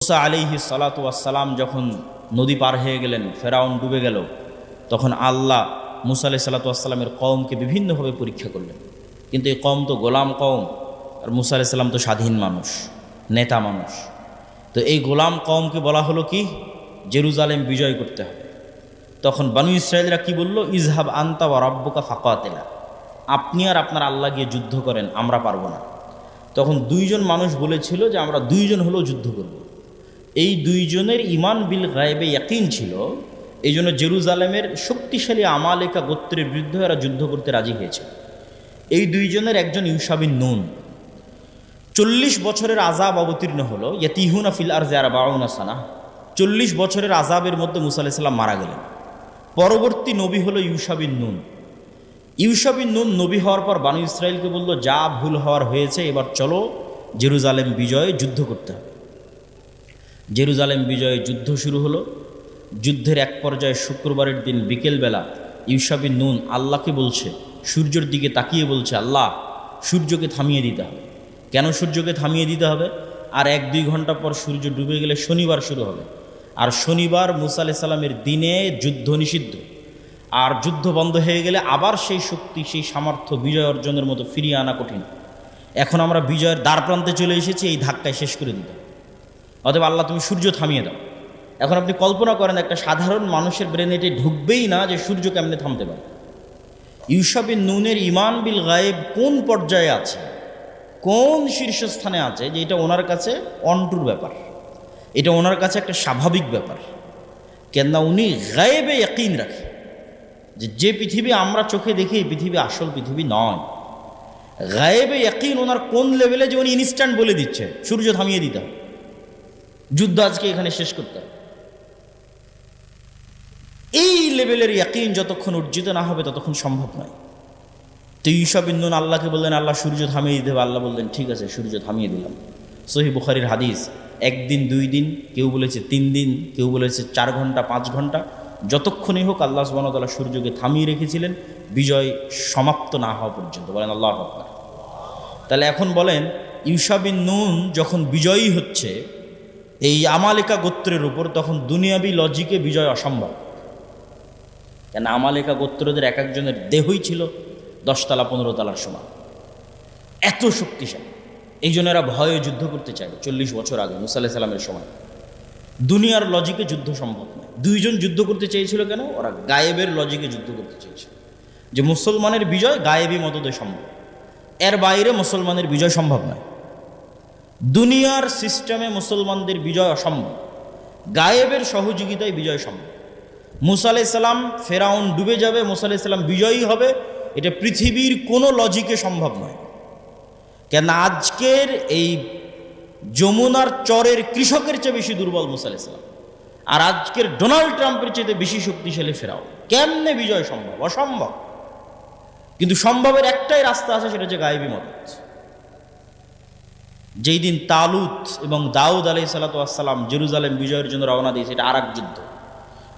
মুসা আলাইহিস সালাতু ওয়াস সালাম যখন নদী পার হয়ে গেলেন, ফেরাউন ডুবে গেল, তখন আল্লাহ মুসা আলাইহিস সালাতু ওয়াস সালামের কওমকে বিভিন্নভাবে পরীক্ষা করলেন। কিন্তু এই কওম তো গোলাম কওম, আর মুসা আলাইহিস সালাম তো স্বাধীন মানুষ, নেতা মানুষ। তো এই গোলাম কওমকে বলা হলো কি, জেরুজালেম বিজয় করতে হবে। তখন বানু ইসরায়েলরা কি বলল, ইজহাব আনতা ওয়া রাব্বুকা ফাকাতিলা, আপনি আর আপনার আল্লাহ গিয়ে যুদ্ধ করেন, আমরা পারবো না। তখন দুইজন মানুষ বলেছিল যে আমরা দুইজন হলেও যুদ্ধ করব। এই দুইজনের ইমান বিল গায়েবে ইয়াকিন ছিল, এই জন্য জেরুজালেমের শক্তিশালী আমালেকা গোত্রের বিরুদ্ধে এরা যুদ্ধ করতে রাজি হয়েছে। এই দুইজনের একজন ইউশা বিন নুন। 40 বছরের আযাব অবতীর্ণ হলো, ইয়াতিহুনা ফিল আরজি আরবাউনা সানা। 40 বছরের আযাবের মধ্যে মুসা আলাইহিস সালাম মারা গেলেন। পরবর্তী নবী হলো ইউশা বিন নুন। ইউশা বিন নুন নবী হওয়ার পর বানু ইসরায়েলকে বলল, যা ভুল হওয়ার হয়েছে, এবার চলো জেরুজালেম বিজয়ে যুদ্ধ করতে হবে। জেরুজালেম বিজয়ে যুদ্ধ শুরু হলো। যুদ্ধের এক পর্যায়ে শুক্রবারের দিন বিকেলবেলা ইউশা বিন নুন আল্লাহকে বলছে, সূর্যের দিকে তাকিয়ে বলছে, আল্লাহ সূর্যকে থামিয়ে দিতে হবে। কেন সূর্যকে থামিয়ে দিতে হবে? আর 1-2 ঘন্টা পর সূর্য ডুবে গেলে শনিবার শুরু হবে, আর শনিবার মুসা আলাইহিস সালামের দিনে যুদ্ধ নিষিদ্ধ। আর যুদ্ধ বন্ধ হয়ে গেলে আবার সেই শক্তি, সেই সামর্থ্য বিজয় অর্জনের মতো ফিরিয়ে আনা কঠিন। এখন আমরা বিজয়ের দ্বার প্রান্তে চলে এসেছি, এই ধাক্কায় শেষ করে দিতে। অতএব আল্লাহ তুমি সূর্য থামিয়ে দাও। এখন আপনি কল্পনা করেন, একটা সাধারণ মানুষের ব্রেনে এটি ঢুকবেই না যে সূর্য কেমনে থামতে পারে। ইউশা বিন নুনের ইমান বিল গায়েব কোন পর্যায়ে আছে, কোন শীর্ষস্থানে আছে, যে এটা ওনার কাছে অন্টুর ব্যাপার, এটা ওনার কাছে একটা স্বাভাবিক ব্যাপার। কেননা উনি গায়েবে ইয়াকিন রাখে যে পৃথিবী আমরা চোখে দেখি, এই পৃথিবী আসল পৃথিবী নয়। গায়েবে ইয়াকিন ওনার কোন লেভেলে, যে উনি ইনস্ট্যান্ট বলে দিচ্ছে সূর্য থামিয়ে দিতে হবে, যুদ্ধ আজকে এখানে শেষ করতে হবে। এই লেভেলের ইয়াকিন যতক্ষণ অর্জিত না হবে ততক্ষণ সম্ভব নয়। তো ইউশা বিন নুন আল্লাহকে বললেন, আল্লাহ সূর্য থামিয়ে দিতে হবে। আল্লাহ বললেন, ঠিক আছে, সূর্য থামিয়ে দিলাম। সহিহ বুখারীর হাদিস, 1 দিন 2 দিন, কেউ বলেছে 3 দিন, কেউ বলেছে 4 ঘন্টা 5 ঘন্টা, যতক্ষণই হোক আল্লাহ সুবহানাহু ওয়া তাআলা সূর্যকে থামিয়ে রেখেছিলেন বিজয় সমাপ্ত না হওয়া পর্যন্ত। বলেন আল্লাহু আকবার। তাহলে এখন বলেন, ইউশা বিন নুন যখন বিজয়ী হচ্ছে এই আমালেকা গোত্রের উপর, তখন দুনিয়াবি লজিকে বিজয় অসম্ভব। কেন আমালেকা গোত্রদের এক একজনের দেহই ছিল 10 তলা 15 তলার সমান, এত শক্তিশালী। এই জন্য এরা ভয়ে যুদ্ধ করতে চায়। 40 বছর আগে মুসা আলাইহিস সালামের সময় দুনিয়ার লজিকে যুদ্ধ সম্ভব নয়। দুইজন যুদ্ধ করতে চেয়েছিল কেন? ওরা গায়েবের লজিকে যুদ্ধ করতে চেয়েছিল, যে মুসলমানের বিজয় গায়েবী মদদে সম্ভব, এর বাইরে মুসলমানের বিজয় সম্ভব নয়। দুনিয়ার সিস্টেমে মুসলমানদের বিজয় অসম্ভব, গায়েবের সহযোগিতায় বিজয় সম্ভব। মুসা আলাইহিস সালাম, ফেরাউন ডুবে যাবে, মুসা আলাইহিস সালাম বিজয়ী হবে, এটা পৃথিবীর কোনো লজিকে সম্ভব নয়। কেন আজকের এই যমুনার চরের কৃষকের চেয়ে বেশি দুর্বল মুসা আলাইহিস সালাম, আর আজকের ডোনাল্ড ট্রাম্পের চেয়ে বেশি শক্তিশালী ফেরাউন। কেমনে বিজয় সম্ভব? অসম্ভব। কিন্তু সম্ভবের একটাই রাস্তা আছে, সেটা হচ্ছে গায়েবী মদদ। যেই দিন তালুত এবং দাউদ আলাইহিস সালাতু ওয়াস সালাম জেরুজালেম বিজয়ের জন্য রওনা দিয়েছে, এটা আরেক যুদ্ধ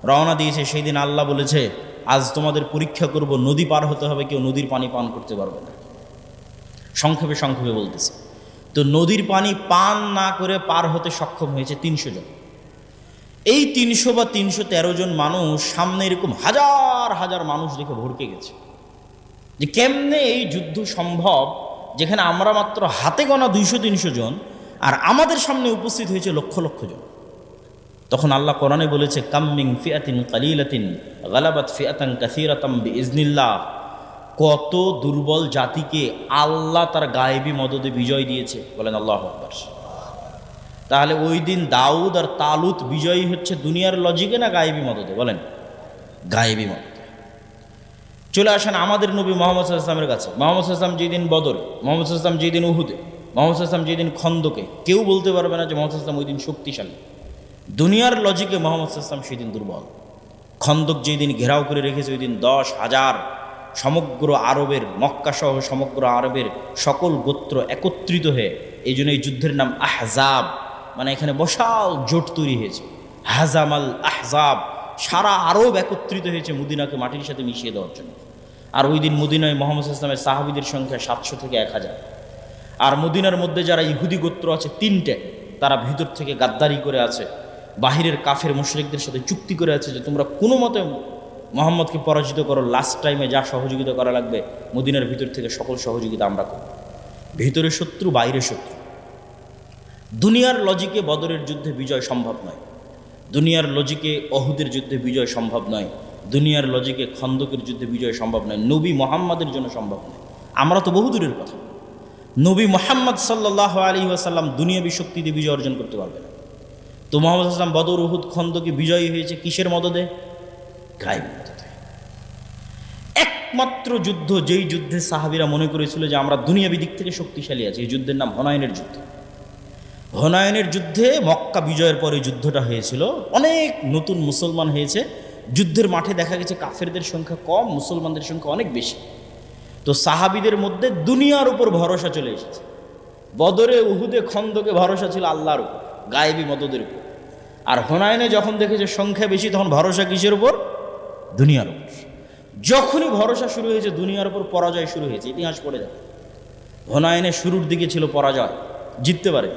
রওনা দিয়েছে, সেই দিন আল্লাহ বলেছে, আজ তোমাদের পরীক্ষা করব, নদী পার হতে হবে, কেউ নদীর পানি পান করতে পারবে না। সংক্ষেপে সংক্ষেপে বলতেছে, তো নদীর পানি পান না করে পার হতে সক্ষম হয়েছে 300 জন। এই 300 বা 313 জন মানুষ সামনে এরকম হাজার হাজার মানুষ দেখে ভড়কে গেছে, যে কেমনে এই যুদ্ধ সম্ভব, যেখানে আমরা মাত্র হাতে গোনা 200-300 জন, আর আমাদের সামনে উপস্থিত হয়েছে লক্ষ লক্ষ জন। তখন আল্লাহ কোরআনে বলেছে, কাম মিন ফিআতিন কালিলাতিন গালাবাত ফিআতান কাসীরাতাম বিইজনিল্লাহ। কত দুর্বল জাতিকে আল্লাহ তার গায়েবী মদদে বিজয় দিয়েছে। বলেন আল্লাহু আকবার। তাহলে ওই দিন দাউদ আর তালুত বিজয়ী হচ্ছে দুনিয়ার লজিকে না গায়েবী মদদে? বলেন গায়েবী মদদে। চলে আসেন আমাদের নবী মুহাম্মদ সাল্লাল্লাহু আলাইহি ওয়াসাল্লামের কাছে। মুহাম্মদ সাল্লাল্লাহু আলাইহি ওয়াসাল্লাম যেদিন বদরে, মুহাম্মদ সাল্লাল্লাহু আলাইহি ওয়াসাল্লাম যেদিন উহুদে, মুহাম্মদ সাল্লাল্লাহু আলাইহি ওয়াসাল্লাম যেদিন খন্দকে, কেউ বলতে পারবে না যে মুহাম্মদ সাল্লাল্লাহু আলাইহি ওয়াসাল্লাম ওই দিন শক্তিশালী। দুনিয়ার লজিকে মুহাম্মদ সাল্লাল্লাহু আলাইহি ওয়াসাল্লাম সেদিন দুর্বল। খন্দক যেদিন ঘেরাও করে রেখেছে, ওই দিন 10,000 সমগ্র আরবের, মক্কা সহ সমগ্র আরবের সকল গোত্র একত্রিত হয়ে, এই জন্য এই যুদ্ধের নাম আহজাব, মানে এখানে বিশাল জোট তৈরি হয়েছে। হাজামাল আহজাব, সারা আরব একত্রিত হয়েছে মদিনাকে মাটির সাথে মিশিয়ে দেওয়ার জন্য। আর ওই দিন মদিনায় মুহাম্মদ সাল্লাল্লাহু আলাইহি ওয়াসাল্লামের সাহাবীদের সংখ্যা 700 থেকে 1000। আর মদিনার মধ্যে যারা ইহুদি গোত্র আছে 3টে, তারা ভিতর থেকে গাদ্দারি করে আছে, বাহিরের কাফের মুশরিকদের সাথে চুক্তি করে আছে যে তোমরা কোনো মতে মোহাম্মদকে পরাজিত করো, লাস্ট টাইমে যা সহযোগিতা করা লাগবে মদিনার ভিতর থেকে সকল সহযোগিতা আমরা করব। ভিতরে শত্রু, বাইরে শত্রু। দুনিয়ার লজিকে বদরের যুদ্ধে বিজয় সম্ভব নয়, দুনিয়ার লজিকে অহুদের যুদ্ধে বিজয় সম্ভব নয়, দুনিয়ার লজিকে খন্দকের যুদ্ধে বিজয় সম্ভব নয়, নবী মোহাম্মদের জন্য সম্ভব নয়। আমরা তো বহুদূরের কথা, নবী মোহাম্মদ সাল্লাল্লাহু আলাইহি ওয়াসাল্লাম দুনিয়াবী শক্তি দিয়ে বিজয় অর্জন করতে পারবে না। তো মোহাম্মদ সাল্লাম বদর, উহুদ, খন্দকে বিজয়ী হয়েছে কিসের মদদে? গায়েবী মদদে। একমাত্র যুদ্ধ যেই যুদ্ধে সাহাবীরা মনে করেছিল যে আমরা দুনিয়াবী দিক থেকে শক্তিশালী আছি, এই যুদ্ধের নাম হুনাইনের যুদ্ধ। হুনাইনের যুদ্ধে মক্কা বিজয়ের পরে যুদ্ধটা হয়েছিল, অনেক নতুন মুসলমান হয়েছে, যুদ্ধের মাঠে দেখা গেছে কাফেরদের সংখ্যা কম, মুসলমানদের সংখ্যা অনেক বেশি। তো সাহাবীদের মধ্যে দুনিয়ার উপর ভরসা চলে এসেছে। বদরে, উহুদে, খন্দকে ভরসা ছিল আল্লাহর উপর, গায়েবী মদদের উপর। আর হুনাইনে যখন দেখেছে সংখ্যা বেশি, তখন ভরসা কিসের উপর? দুনিয়ার উপর। যখনই ভরসা শুরু হয়েছে দুনিয়ার উপর, পরাজয় শুরু হয়েছে। ইতিহাস পড়ে যাবে, হুনাইনে শুরুর দিকে ছিল পরাজয়, জিততে পারে।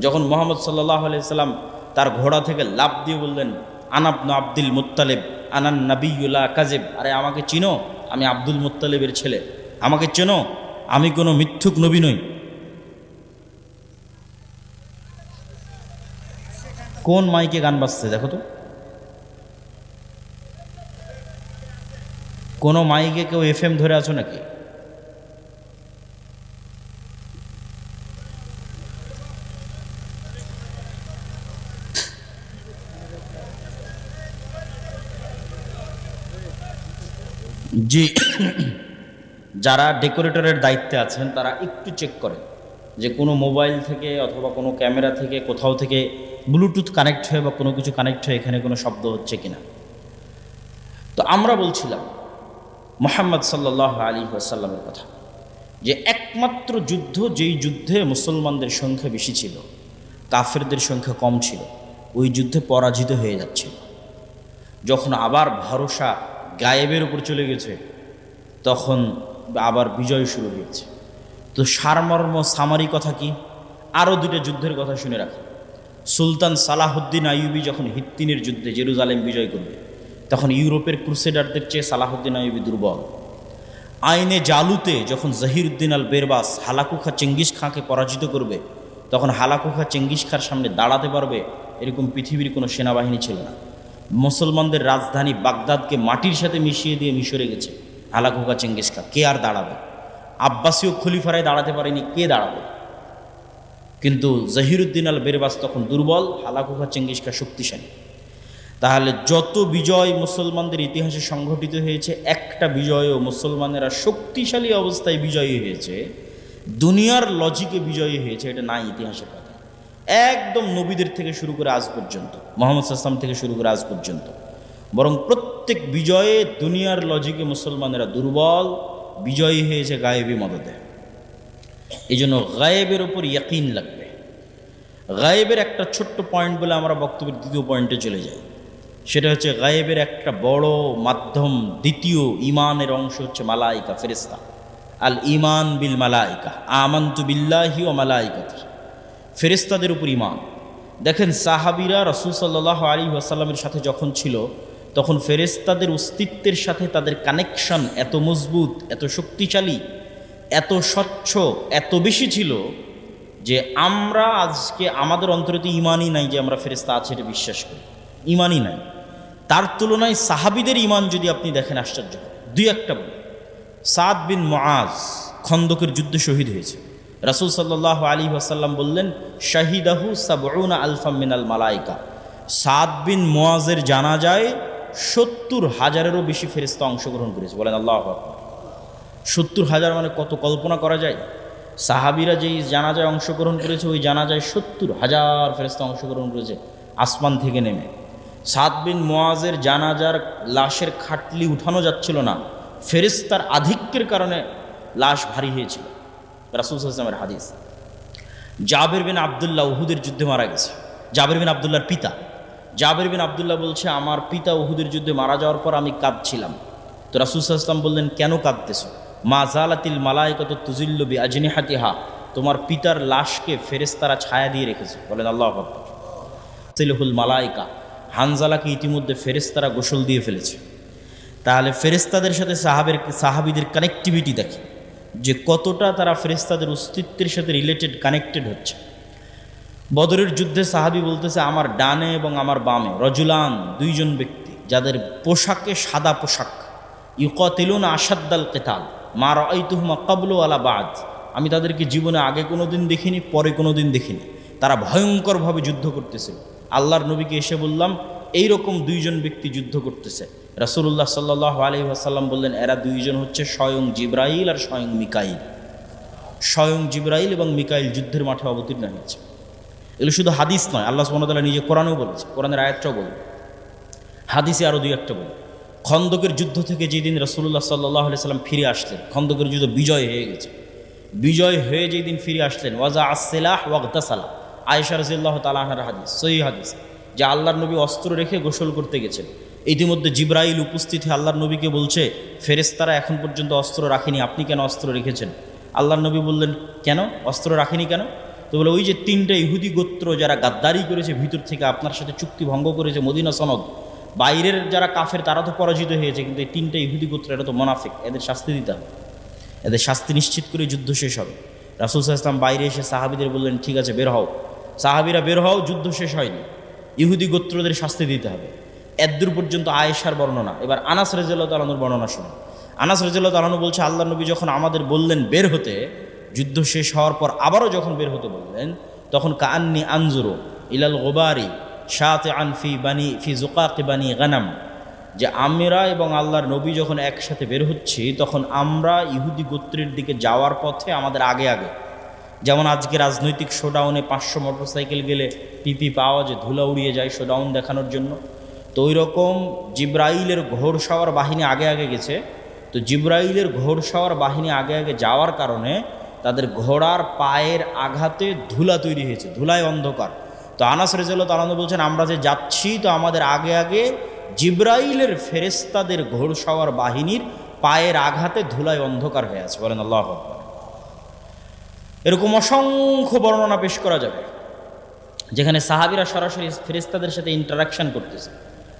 যখন মোহাম্মদ সাল্লাল্লাহু আলাইহি সাল্লাম তার ঘোড়া থেকে লাফ দিয়ে বললেন, আনাবনু আব্দুল মুত্তালিব আনান নাবিয়্যুল কাযিব, আরে আমাকে চিনো, আমি আব্দুল মুত্তালিবের ছেলে, আমাকে চেনো, আমি কোনো মিথ্যুক নবী নই। কোন মাইকে গান বাজছে দেখো তো, কোন মাইকে কেউ FM ধরে আছো নাকি? জি, যারা ডেকোরেটরের দায়িত্বে আছেন তারা একটু চেক করেন যে কোনো মোবাইল থেকে অথবা কোনো ক্যামেরা থেকে কোথাও থেকে ব্লুটুথ কানেক্ট হয়ে বা কোনো কিছু কানেক্ট হয়ে এখানে কোনো শব্দ হচ্ছে কিনা। তো আমরা বলছিলাম মুহাম্মদ সাল্লাল্লাহু আলাইহি ওয়াসাল্লামের কথা, যে একমাত্র যুদ্ধ যেই যুদ্ধে মুসলমানদের সংখ্যা বেশি ছিল, কাফেরদের সংখ্যা কম ছিল, ওই যুদ্ধে পরাজিত হয়ে যাচ্ছিল। যখন আবার ভরসা গায়েবের উপর চলে গেছে, তখন আবার বিজয় শুরু হয়েছে। তো সারমর্ম সামারি কথা কি? আরও দুটো যুদ্ধের কথা শুনে রাখা। সুলতান সালাহুদ্দিন আইয়ুবী যখন হিত্তিনের যুদ্ধে জেরুজালেম বিজয় করবে, তখন ইউরোপের ক্রুসেডারদের চেয়ে সালাহুদ্দিন আইয়ুবী দুর্বল। আইনে জালুতে যখন জহিরুদ্দিন আল বেরবাস হালাকু খা চেঙ্গিস খাঁকে পরাজিত করবে, তখন হালাকু খা চেঙ্গিস খাঁর সামনে দাঁড়াতে পারবে এরকম পৃথিবীর কোনো সেনাবাহিনী ছিল না। মুসলমানদের রাজধানী বাগদাদকে মাটির সাথে মিশিয়ে দিয়ে মিশরে গেছে হালাকু খা চেঙ্গিস খা, কে আর দাঁড়াবে? আব্বাসীয় খলিফারাই দাঁড়াতে পারেনি, কে দাঁড়াবে? কিন্তু জহিরুদ্দিন আল বেরবাস তখন দুর্বল, হালাকু খা চেঙ্গিস খা শক্তিশালী। তাহলে যত বিজয় মুসলমানদের ইতিহাসে সংঘটিত হয়েছে, একটা বিজয়ও মুসলমানেরা শক্তিশালী অবস্থায় বিজয়ী হয়েছে, দুনিয়ার লজিকে বিজয়ী হয়েছে, এটা নাই ইতিহাসের কথা। একদম নবীদের থেকে শুরু করে আজ পর্যন্ত, মুহাম্মদ সাল্লাল্লাহু আলাইহি ওয়াসাল্লাম থেকে শুরু করে আজ পর্যন্ত, বরং প্রত্যেক বিজয়ে দুনিয়ার লজিকে মুসলমানেরা দুর্বল, বিজয়ী হয়েছে গায়েবী মদদে। এই জন্য গায়েবের ওপর ইয়াকিন লাগবে। গায়েবের একটা ছোট্ট পয়েন্ট বলে আমরা বক্তব্যের দ্বিতীয় পয়েন্টে চলে যাই। সেটা হচ্ছে গায়েবের একটা বড় মাধ্যম, দ্বিতীয় ইমানের অংশ হচ্ছে মালাইকা, ফেরেশতা। আল ইমান বিল মালাইকা, আমানতু বিল্লাহি ওয়া মালাইকাতিহি, ফেরেশতাদের উপর ইমান। দেখেন সাহাবীরা রাসূল সাল্লাল্লাহু আলাইহি ওয়াসাল্লামের সাথে যখন ছিল, তখন ফেরেশতাদের অস্তিত্বের সাথে তাদের কানেকশন এত মজবুত, এত শক্তিশালী, এত স্বচ্ছ, এত বেশি ছিল যে আমরা আজকে আমাদের অন্তরে তো ইমানই নাই যে আমরা ফেরেশতা আছে এটা বিশ্বাস করি, ইমানই নাই। তার তুলনায় সাহাবীদের ইমান যদি আপনি দেখেন আশ্চর্য। দুই একটা বলি, সাদ বিন মুআজ খন্দকের যুদ্ধে শহীদ হয়েছে। রাসূল সাল্লাল্লাহু আলাইহি ওয়াসাল্লাম বললেন, শাহিদাহু সাবউনা আলফাম মিনাল মালাইকা। সাদ বিন মুআজের জানাজায় 70,000-এরও বেশি ফেরেশতা অংশগ্রহণ করেছে। বলেন আল্লাহু আকবার। 70,000 মানে কত, কল্পনা করা যায়? সাহাবীরা যেই জানাজায় অংশগ্রহণ করেছে, ওই জানাজায় 70,000 ফেরেশতা অংশগ্রহণ করেছে আসমান থেকে নেমে। সাদ বিন মুআজের জানাজার লাশের খাটলি উঠানো যাচ্ছিল না, ফেরেশতার আধিক্যের কারণে লাশ ভারী হয়েছিল। রাসূল সাল্লাল্লাহু আলাইহি ওয়াসাল্লামের হাদিস। জাবের বিন আব্দুল্লাহ উহুদের যুদ্ধে মারা গেছে। জাবের বিন আব্দুল্লাহর পিতা। জাবের বিন আব্দুল্লাহ বলছে, আমার পিতা উহুদের যুদ্ধে মারা যাওয়ার পর আমি কাঁদছিলাম। তো রাসূল সাল্লাল্লাহু আলাইহি ওয়াসাল্লাম বললেন, কেন কাঁদতেছো? মা জালাতিল মালাইকাতু তুজিল্লু বিআজনিহাতিহা, তোমার পিতার লাশকে ফেরেশতারা ছায়া দিয়ে রেখেছে। বলেন আল্লাহু আকবার। তিলহুল মালাইকা, হানজালাকে ইতিমধ্যে ফেরেশতারা গোসল দিয়ে ফেলেছে। তাহলে ফেরেশতাদের সাথে সাহাবীদের কানেক্টিভিটি দেখে যে কতটা তারা ফেরেশতাদের অস্তিত্বের সাথে রিলেটেড, কানেক্টেড হচ্ছে। বদরের যুদ্ধে সাহাবী বলতেছে, আমার ডানে এবং আমার বামে রজুলান, দুইজন ব্যক্তি যাদের পোশাকে সাদা পোশাক, ইউকাতিলুনা আশাদ্দাল কিতাল মা রাআইতুহুমা ক্বাবলু ওয়ালা বাদ, আমি তাদেরকে জীবনে আগে কোনো দিন দেখিনি, পরে কোনো দিন দেখিনি। তারা ভয়ঙ্করভাবে যুদ্ধ করতেছিল। আল্লাহর নবীকে এসে বললাম, এইরকম দুইজন ব্যক্তি যুদ্ধ করতেছে। রাসূলুল্লাহ সাল্লাল্লাহু আলাইহি ওয়াসাল্লাম বললেন, এরা দুইজন হচ্ছে স্বয়ং জিবরাইল আর স্বয়ং মিকাইল। স্বয়ং জিবরাইল এবং মিকাইল যুদ্ধের মাঠে অবতীর্ণ হয়েছে। এগুলো শুধু হাদিস নয়, আল্লাহ সুবহানাহু ওয়া তাআলা নিজে কোরআনেও বলেছে, কোরআনের আয়াতটাও বলবে, হাদিসে আরও দুই একটা বলবে। খন্দকের যুদ্ধ থেকে যেদিন রাসূলুল্লাহ সাল্লাল্লাহু আলাইহি ওয়াসাল্লাম ফিরে আসলেন, খন্দকের যুদ্ধ বিজয় হয়ে গেছে, বিজয় হয়ে যেদিন ফিরে আসলেন, ওয়াজা আসসিলাহ ওয়াগতাসালা, আয়েশা রাদিয়াল্লাহু তাআলা আনহার হাদিস, সহিহ হাদিস, যে আল্লাহর নবী অস্ত্র রেখে গোসল করতে গেছেন। ইতিমধ্যে জিবরাইল উপস্থিত হয়ে আল্লাহর নবীকে বলছে, ফেরেশতারা এখন পর্যন্ত অস্ত্র রাখেনি, আপনি কেন অস্ত্র রেখেছেন? আল্লাহর নবী বললেন, কেন অস্ত্র রাখেনি কেন? তো বলে, ওই যে তিনটা ইহুদি গোত্র যারা গাদ্দারি করেছে, ভিতর থেকে আপনার সাথে চুক্তি ভঙ্গ করেছে, মদিনা সনদ, বাইরের যারা কাফের তারা তো পরাজিত হয়েছে, কিন্তু এই তিনটা ইহুদি গোত্র, এটা তো মুনাফিক, এদের শাস্তি দিতে হবে, এদের শাস্তি নিশ্চিত করে যুদ্ধ শেষ হবে। রাসূল সাল্লাল্লাহু আলাইহি ওয়াসাল্লাম বাইরে এসে সাহাবীদের বললেন, ঠিক আছে বের হও। সাহাবীরা বের হও, যুদ্ধ শেষ হয়নি, ইহুদি গোত্রদের শাস্তি দিতে হবে। এদ্দুর পর্যন্ত আয়েশার বর্ণনা। এবার আনাস রাদিয়াল্লাহু তাআলা আনহুর বর্ণনা শুনুন। আনাস রাদিয়াল্লাহু তাআলা আনহু বলছে, আল্লাহর নবী যখন আমাদের বললেন বের হতে, যুদ্ধ শেষ হওয়ার পর আবারও যখন বের হতে বললেন, তখন কাআন্নি আনজুরু ইলাল গুবারি শাতিআন ফি যুকাকি বানি গানাম, যে আমরা এবং আল্লাহর নবী যখন একসাথে বের হচ্ছি, তখন আমরা ইহুদি গোত্রের দিকে যাওয়ার পথে আমাদের আগে আগে, যেমন আজকে রাজনৈতিক শোডাউনে 500 মোটরসাইকেল গেলে পিপি পাওয়া যে ধুলা উড়িয়ে যায় শোডাউন দেখানোর জন্য, তো ওই রকম জিবরাইলের ঘোড়সাওয়ার বাহিনী আগে আগে গেছে। তো জিবরাইলের ঘোড়সাওয়ার বাহিনী আগে আগে যাওয়ার কারণে তাদের ঘোড়ার পায়ের আঘাতে ধুলা তৈরি হয়েছে, ধুলায় অন্ধকার। তো আনাস রাদিয়াল্লাহু তাআলা বলছেন, আমরা যে যাচ্ছি, তো আমাদের আগে আগে জিবরাইলের ফেরেশতাদের ঘোড়সাওয়ার বাহিনীর পায়ের আঘাতে ধুলায় অন্ধকার হয়ে আছে। বলেন আল্লাহু আকবার। এরকম অসংখ্য বর্ণনা পেশ করা যাবে, যেখানে সাহাবীরা সরাসরি ফেরেশতাদের সাথে ইন্টারাকশন করতেছে।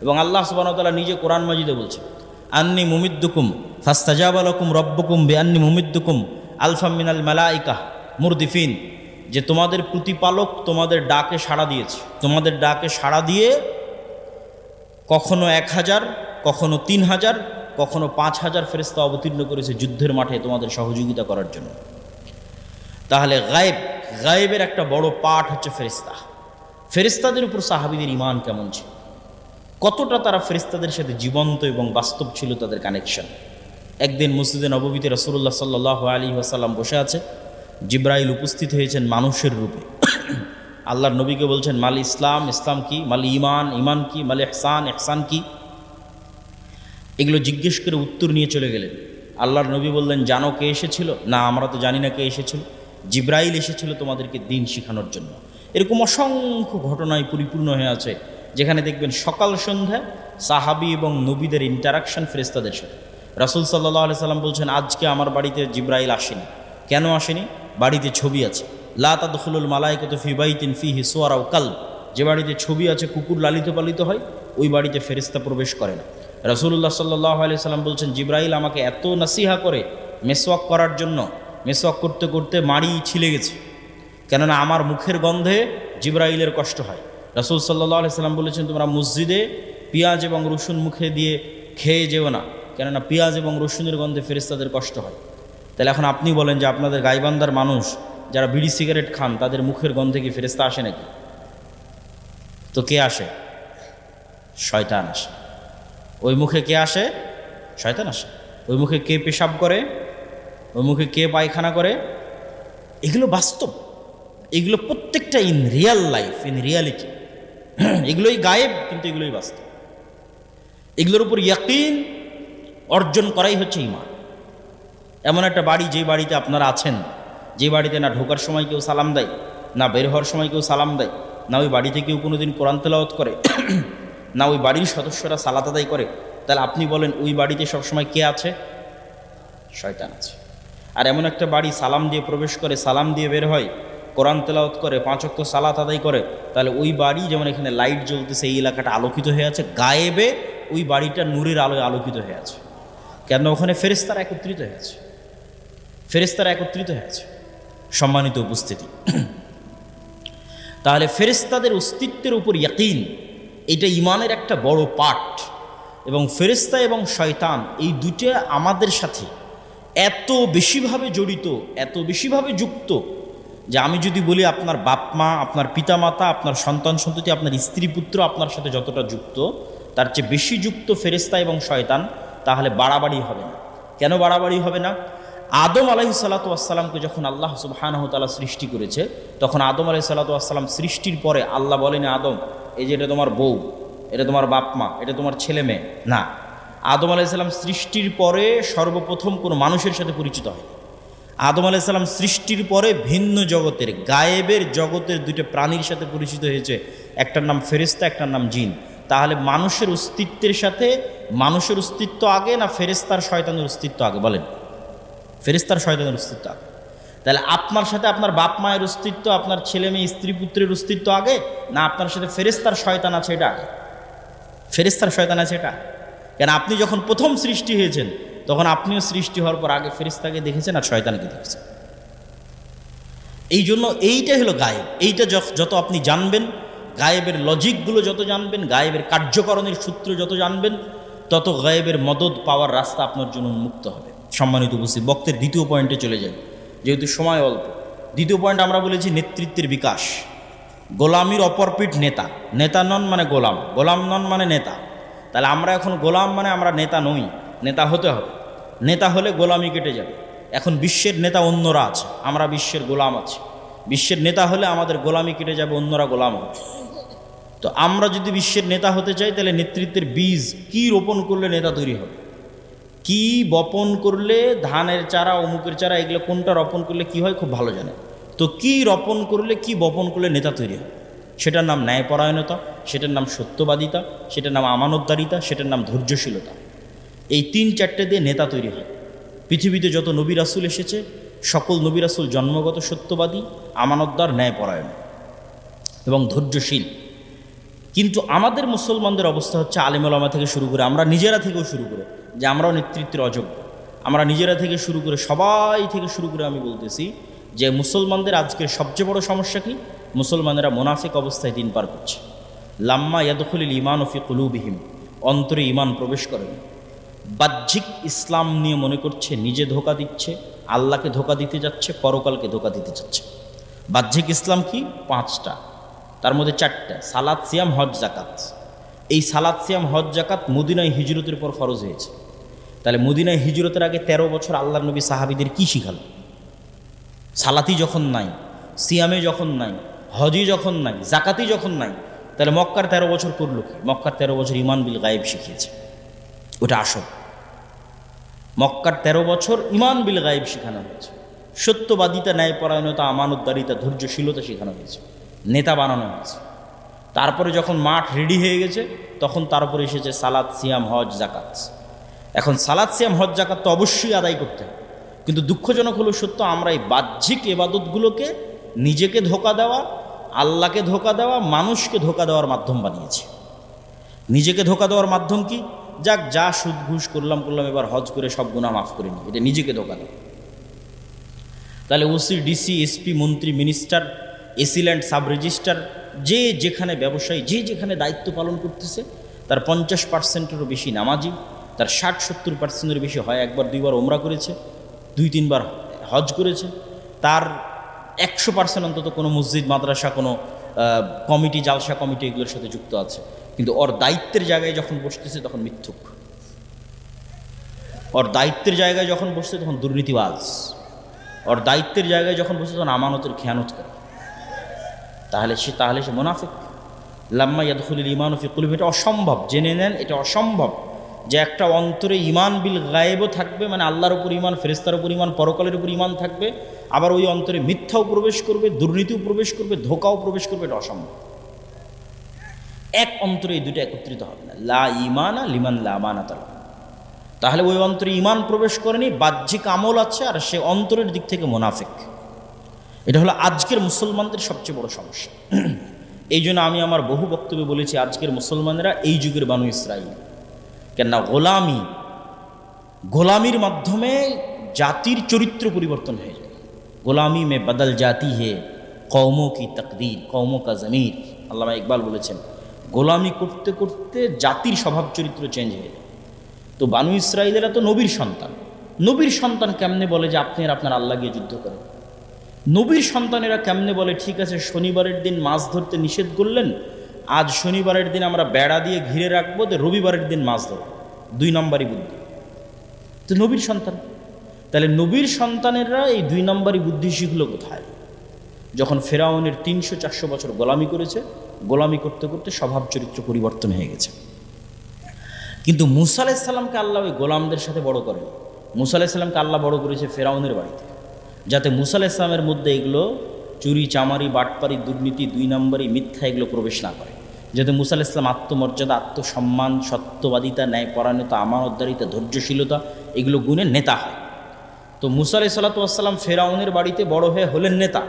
এবং আল্লাহ সুবহানাহু ওয়া তাআলা নিজে কোরআন মাজিদে বলছেন, আন্নী মুমিদ্দুকুম ফাস্তাজাবা লাকুম রাব্বুকুম বিআন্নী মুমিদ্দুকুম আলফাম মিনাল মালাইকা মুরদিফিন, যে তোমাদের প্রতিপালক তোমাদের ডাকে সাড়া দিয়েছে, তোমাদের ডাকে সাড়া দিয়ে কখনো 1000, কখনো 3000, কখনো 5000 ফেরেশতা অবতীর্ণ করেছে যুদ্ধের মাঠে তোমাদের সহযোগিতা করার জন্য। তাহলে গায়েবের একটা বড় পাঠ হচ্ছে ফেরেশতা। ফেরেশতাদের উপর সাহাবীদের ঈমান কেমন ছিল, কতটা তারা ফেরেশতাদের সাথে জীবন্ত এবং বাস্তব ছিল তাদের কানেকশন। একদিন মসজিদে নববীতে রাসূলুল্লাহ সাল্লাল্লাহু আলাইহি ওয়াসাল্লাম বসে আছে, জিবরাইল উপস্থিত হয়েছেন মানুষের রূপে। আল্লাহর নবীকে বলছেন, মাল ইসলাম, ইসলাম কি? মাল ঈমান, ঈমান কি? মাল ইহসান, ইহসান কি? এগুলো জিজ্ঞেস করে উত্তর নিয়ে চলে গেলেন। আল্লাহর নবী বললেন, জানো কে এসেছিল? না, আমরা তো জানি না কে এসেছিল। জিবরাইল এসেছিল তোমাদেরকে দিন শেখানোর জন্য। এরকম অসংখ্য ঘটনায় পরিপূর্ণ হয়ে আছে, যেখানে দেখবেন সকাল সন্ধ্যা সাহাবী এবং নবীদের ইন্টারাকশন ফেরেশতাদের সাথে। রাসূল সাল্লাল্লাহু আলাইহি সাল্লাম বলছেন, আজকে আমার বাড়িতে জিবরাইল আসেনি। কেন আসেনি? বাড়িতে ছবি আছে। লা তাদখুলুল মালাইকাতু ফি বাইতিন ফিহি সুওয়ার আও কালব, যে বাড়িতে ছবি আছে, কুকুর লালিত পালিত হয়, ওই বাড়িতে ফেরেশতা প্রবেশ করে না। রাসূলুল্লাহ সাল্লাল্লাহু আলাইহি সাল্লাম বলছেন, জিবরাইল আমাকে এত নসিহা করে মেসওয়াক করার জন্য, মেসওয়াক করতে করতে মাড়ি ছিলে গেছে, কেননা আমার মুখের গন্ধে জিবরাইলের কষ্ট হয়। রাসূল সাল্লাল্লাহু আলাইহি সাল্লাম বলেছেন, তোমরা মসজিদে পেঁয়াজ এবং রসুন মুখে দিয়ে খেয়ে যেও না, কেননা পেঁয়াজ এবং রসুনের গন্ধে ফেরেশতাদের কষ্ট হয়। তাহলে এখন আপনি বলেন যে আপনাদের গাইবান্ধার মানুষ যারা বিড়ি সিগারেট খান, তাদের মুখের গন্ধে কি ফেরেশতা আসে নাকি? তো কে আসে? শয়তান আসে। ওই মুখে কে আসে? শয়তান আসে। ওই মুখে কে পেশাব করে? ওই মুখে কে পায়খানা করে? এগুলো বাস্তব, এগুলো প্রত্যেকটা in Real life, in reality. এগুলোই গায়েব, কিন্তু এগুলোই বাস্তব। এগুলোর উপর ইয়াকিন অর্জন করাই হচ্ছে ঈমান। এমন একটা বাড়ি, যে বাড়িতে আপনারা আছেন, যে বাড়িতে না ঢোকার সময় কেউ সালাম দেয়, না বের হওয়ার সময় কেউ সালাম দেয়, না ওই বাড়িতে কেউ কোনোদিন কোরআন তেলাওয়াত করে, না ওই বাড়ির সদস্যরা সালাত আদায় করে, তাহলে আপনি বলেন ওই বাড়িতে সবসময় কে আছে? শয়তান আছে। আর এমন একটা বাড়ি সালাম দিয়ে প্রবেশ করে, সালাম দিয়ে বের হয়, কোরআন তেলাওয়াত করে, 5 ওয়াক্ত সালাত আদায় করে, তাহলে ওই বাড়ি যেমন এখানে লাইট জ্বলতেছে, এই এলাকাটা আলোকিত হয়ে আছে, গায়েবে ওই বাড়িটা নূরের আলোয় আলোকিত হয়ে আছে। কেন? ওখানে ফেরেশতারা একত্রিত হয়ে আছে, ফেরেশতারা একত্রিত হয়ে আছে। সম্মানিত উপস্থিতি, তাহলে ফেরেশতাদের অস্তিত্বের উপর ইয়াকিন, এটা ইমানের একটা বড় পার্ট। এবং ফেরেশতা এবং শয়তান এই দুটো আমাদের সাথে এত বেশিভাবে জড়িত, এত বেশিভাবে যুক্ত, যে আমি যদি বলি আপনার বাপ মা, আপনার পিতামাতা, আপনার সন্তান সন্ততি, আপনার স্ত্রী পুত্র আপনার সাথে যতটা যুক্ত, তার চেয়ে বেশি যুক্ত ফেরেশতা এবং শয়তান, তাহলে বাড়াবাড়ি হবে না। কেন বাড়াবাড়ি হবে না? আদম আলাইহিসসালাতু ওয়াসসালামকে যখন আল্লাহ সুবহানাহু ওয়া তাআলা সৃষ্টি করেছে, তখন আদম আলাইহিসসালাতু ওয়াসসালাম সৃষ্টির পরে আল্লাহ বলেন, আদম এই যে এটা তোমার বউ, এটা তোমার বাপ মা, এটা তোমার ছেলে মেয়ে না। আদম আলাইহিসসালাম সৃষ্টির পরে সর্বপ্রথম কোনো মানুষের সাথে পরিচিত হয়। আদম আলাইহিসসালাম সৃষ্টির পরে ভিন্ন জগতের, গায়েবের জগতের দুটো প্রাণীর সাথে পরিচিত হয়েছে, একটার নাম ফেরেশতা, একটার নাম জিন। তাহলে মানুষের অস্তিত্বের সাথে মানুষের অস্তিত্ব আগে না ফেরেশতার শয়তানের অস্তিত্ব আগে? বলেন, ফেরেশতার শয়তানের অস্তিত্ব আগে। তাহলে আপনার সাথে আপনার বাপ মায়ের অস্তিত্ব, আপনার ছেলে মেয়ে স্ত্রী পুত্রের অস্তিত্ব আগে, না আপনার সাথে ফেরেশতার শয়তান আছে এটা আগে? ফেরেশতার শয়তান আছে এটা। কেন? আপনি যখন প্রথম সৃষ্টি হয়েছেন তখন আপনিও সৃষ্টি হওয়ার পর আগে ফেরেশতাকে দেখেছেন আর শয়তানকে দেখেছেন। এই জন্য এইটাই হলো গায়েব। এইটা যত আপনি জানবেন, গায়েবের লজিকগুলো যত জানবেন, গায়েবের কার্যকরণের সূত্র যত জানবেন, তত গায়েবের মদদ পাওয়ার রাস্তা আপনার জন্য উন্মুক্ত হবে। সম্মানিত উপস্থিতি, বক্তের দ্বিতীয় পয়েন্টে চলে যান, যেহেতু সময় অল্প। দ্বিতীয় পয়েন্ট আমরা বলেছি নেতৃত্বের বিকাশ। গোলামির অপরপিঠ নেতা। নেতা নন মানে গোলাম, গোলাম নন মানে নেতা। তাহলে আমরা এখন গোলাম মানে আমরা নেতা নই, নেতা হতে হবে। নেতা হলে গোলামি কেটে যাবে। এখন বিশ্বের নেতা অন্যরা আছে, আমরা বিশ্বের গোলাম আছি। বিশ্বের নেতা হলে আমাদের গোলামি কেটে যাবে, অন্যরা গোলাম হবে। তো আমরা যদি বিশ্বের নেতা হতে চাই, তাহলে নেতৃত্বের বীজ কি রোপণ করলে নেতা তৈরি হবে? কি বপন করলে, ধানের চারা, অমুকের চারা, এগুলো কোনটা রোপণ করলে কি হয় খুব ভালো জানে। তো কি রোপণ করলে, কি বপন করলে নেতা তৈরি হয়? সেটার নাম ন্যায়পরায়ণতা, সেটার নাম সত্যবাদিতা, সেটার নাম আমানতদারিতা, সেটার নাম ধৈর্যশীলতা। এই 3-4টে দিয়ে নেতা তৈরি হয়। পৃথিবীতে যত নবী রাসূল এসেছে, সকল নবী রাসূল জন্মগত সত্যবাদী, আমানতদার, ন্যায়পরায়ণ এবং ধৈর্যশীল। কিন্তু আমাদের মুসলমানদের অবস্থা হচ্ছে, আলেম ওলামা থেকে শুরু করে আমরা নিজেরা থেকেও শুরু করে, যে আমরাও নেতৃত্বের অযোগ্য। আমরা নিজেরা থেকে শুরু করে, সবাই থেকে শুরু করে আমি বলতেছি যে মুসলমানদের আজকের সবচেয়ে বড় সমস্যা কি? মুসলমানেরা মুনাফিক অবস্থায় দিন পার করছে। লাম্মা ইয়াদখুলুল ঈমানু ফি কুলুবিহিম, অন্তরে ঈমান প্রবেশ করে। বাহ্যিক ইসলাম নিয়ে মনে করছে নিজে ধোঁকা দিচ্ছে, আল্লাহকে ধোঁকা দিতে যাচ্ছে, পরকালকে ধোঁকা দিতে যাচ্ছে। বাহ্যিক ইসলাম কি? 5টা, তার মধ্যে 4টা, সালাত, সিয়াম, হজ, জাকাত। এই সালাত, সিয়াম, হজ, জাকাত মদিনায় হিজরতের পর ফরজ হয়েছে। তাহলে মদিনায় হিজরতের আগে 13 বছর আল্লাহর নবী সাহাবীদের কি শিখাল? সালাতি যখন নাই, সিয়ামে যখন নাই, হজই যখন নাই, জাকাতি যখন নাই, তাহলে মক্কার 13 বছর করলো কি? মক্কার 13 বছর ঈমান বিল গায়েব শিখিয়েছে, ওটা আসল। মক্কার 13 বছর ঈমান বিল গায়েব শেখানো হয়েছে, সত্যবাদিতা, ন্যায়পরায়ণতা, আমানতদারিতা, ধৈর্যশীলতা শেখানো হয়েছে, নেতা বানানো হয়েছে। তারপরে যখন মাঠ রেডি হয়ে গেছে, তখন তারপরে এসেছে সালাত, সিয়াম, হজ, জাকাত। এখন সালাত, সিয়াম, হজ, জাকাত তো অবশ্যই আদায় করতে হবে, কিন্তু দুঃখজনক হলো সত্য, আমরা এই বাহ্যিক ইবাদতগুলোকে নিজেকে ধোঁকা দেওয়া, আল্লাহকে ধোঁকা দেওয়া, মানুষকে ধোঁকা দেওয়ার মাধ্যম বানিয়েছি। নিজেকে ধোঁকা দেওয়ার মাধ্যম কি? যাক, যা সুদ ঘুষ করলাম, এবার হজ করে সব গুনাহ মাফ করে নিই, এটা নিজেকে ধোঁকা দেওয়া। তাহলে ওসি, ডিসি, এসপি, মন্ত্রী, মিনিস্টার, এসিল্যান্ড, সাব রেজিস্ট্রার, যে যেখানে ব্যবসায়ী, যে যেখানে দায়িত্ব পালন করতেছে, তার 50%-এরও বেশি নামাজি, তার 60-70%-এর বেশি হয় 1-2 বার ওমরা করেছে, 2-3 বার হজ করেছে, তার 100% অন্তত কোনো মসজিদ, মাদ্রাসা, কোনো কমিটি, জালসা কমিটি এগুলোর সাথে যুক্ত আছে। কিন্তু ওর দায়িত্বের জায়গায় যখন বসতেছে তখন মিথ্যুক, ওর দায়িত্বের জায়গায় যখন বসছে তখন দুর্নীতিবাজ, ওর দায়িত্বের জায়গায় যখন বসছে তখন আমানতের খেয়ানত করে। তাহলে সে মুনাফিক। লাম্মা ইয়াদখুলুল ঈমানু ফি কুলুবিহিম, এটা অসম্ভব, জেনে নেন, এটা অসম্ভব যে একটা অন্তরে ঈমান বিল গায়েবও থাকবে, মানে আল্লাহর উপর ঈমান, ফেরেশতার উপর ঈমান, পরকালের উপর ঈমান থাকবে, আবার ওই অন্তরে মিথ্যাও প্রবেশ করবে, দুর্নীতিও প্রবেশ করবে, ধোঁকাও প্রবেশ করবে। এটা অসম্ভব। এক অন্তরে এই দুটো একত্রিত হবে না। লা ঈমানা লিমান লা আমানাতা লাহু। তাহলে ওই অন্তরে ঈমান প্রবেশ করেনি, বাহ্যিক আমল আছে, আর সে অন্তরের দিক থেকে মুনাফিক। এটা হলো আজকের মুসলমানদের সবচেয়ে বড় সমস্যা। এই জন্য আমি আমার বহু বক্তব্যে বলেছি, আজকের মুসলমানেরা এই যুগের বানু ইসরাইল। কেননা গোলামির মাধ্যমে জাতির চরিত্র পরিবর্তন হয়ে যায়। গোলামি মে বদল জাতি হে কওমো কি তকদীর, কওমো কা জমির। আল্লামা ইকবাল বলেছেন, গোলামি করতে করতে জাতির স্বভাব চরিত্র চেঞ্জ হয়ে যায়। তো বানু ইসরাইলেরা তো নবীর সন্তান। নবীর সন্তান কেমনে বলে যে আপনি আর আপনার আল্লাহ গিয়ে যুদ্ধ করেন? নবীর সন্তানেরা কেমনে বলে ঠিক আছে শনিবারের দিন মাছ ধরতে নিষেধ করলেন, আজ শনিবারের দিন আমরা বেড়া দিয়ে ঘিরে রাখবো, তো রবিবারের দিন মাছ ধরবো। 2 নম্বরই বুদ্ধি। তো নবীর সন্তান, তাহলে নবীর সন্তানেরা এই 2 নম্বরই বুদ্ধি শিখলো কোথায়? যখন ফেরাউনের 300-400 বছর গোলামি করেছে, গোলামি করতে করতে স্বভাব চরিত্র পরিবর্তন হয়ে গেছে। কিন্তু মুসা আলাইহিস সালামকে আল্লাহ ওই গোলামদের সাথে বড় করেন। মুসা আলাইহিস সালামকে আল্লাহ বড় করেছে ফেরাউনের বাড়িতে, যাতে মুসা আলাইহিস সালামের মধ্যে এগুলো চুরি, চামারি, বাটপারি, দুর্নীতি, 2 নম্বরই, মিথ্যা এগুলো প্রবেশ না করে। যাতে মুসা আলাইহিস সালাম আত্মমর্যাদা, আত্মসম্মান, সত্যবাদিতা, ন্যায়পরায়ণতা, আমানতদারিতা, ধৈর্যশীলতা এগুলো গুণে নেতা হয়। তো মুসা আলাইহিস সালাম ফেরাউনের বাড়িতে বড় হয়ে হলেন নেতা।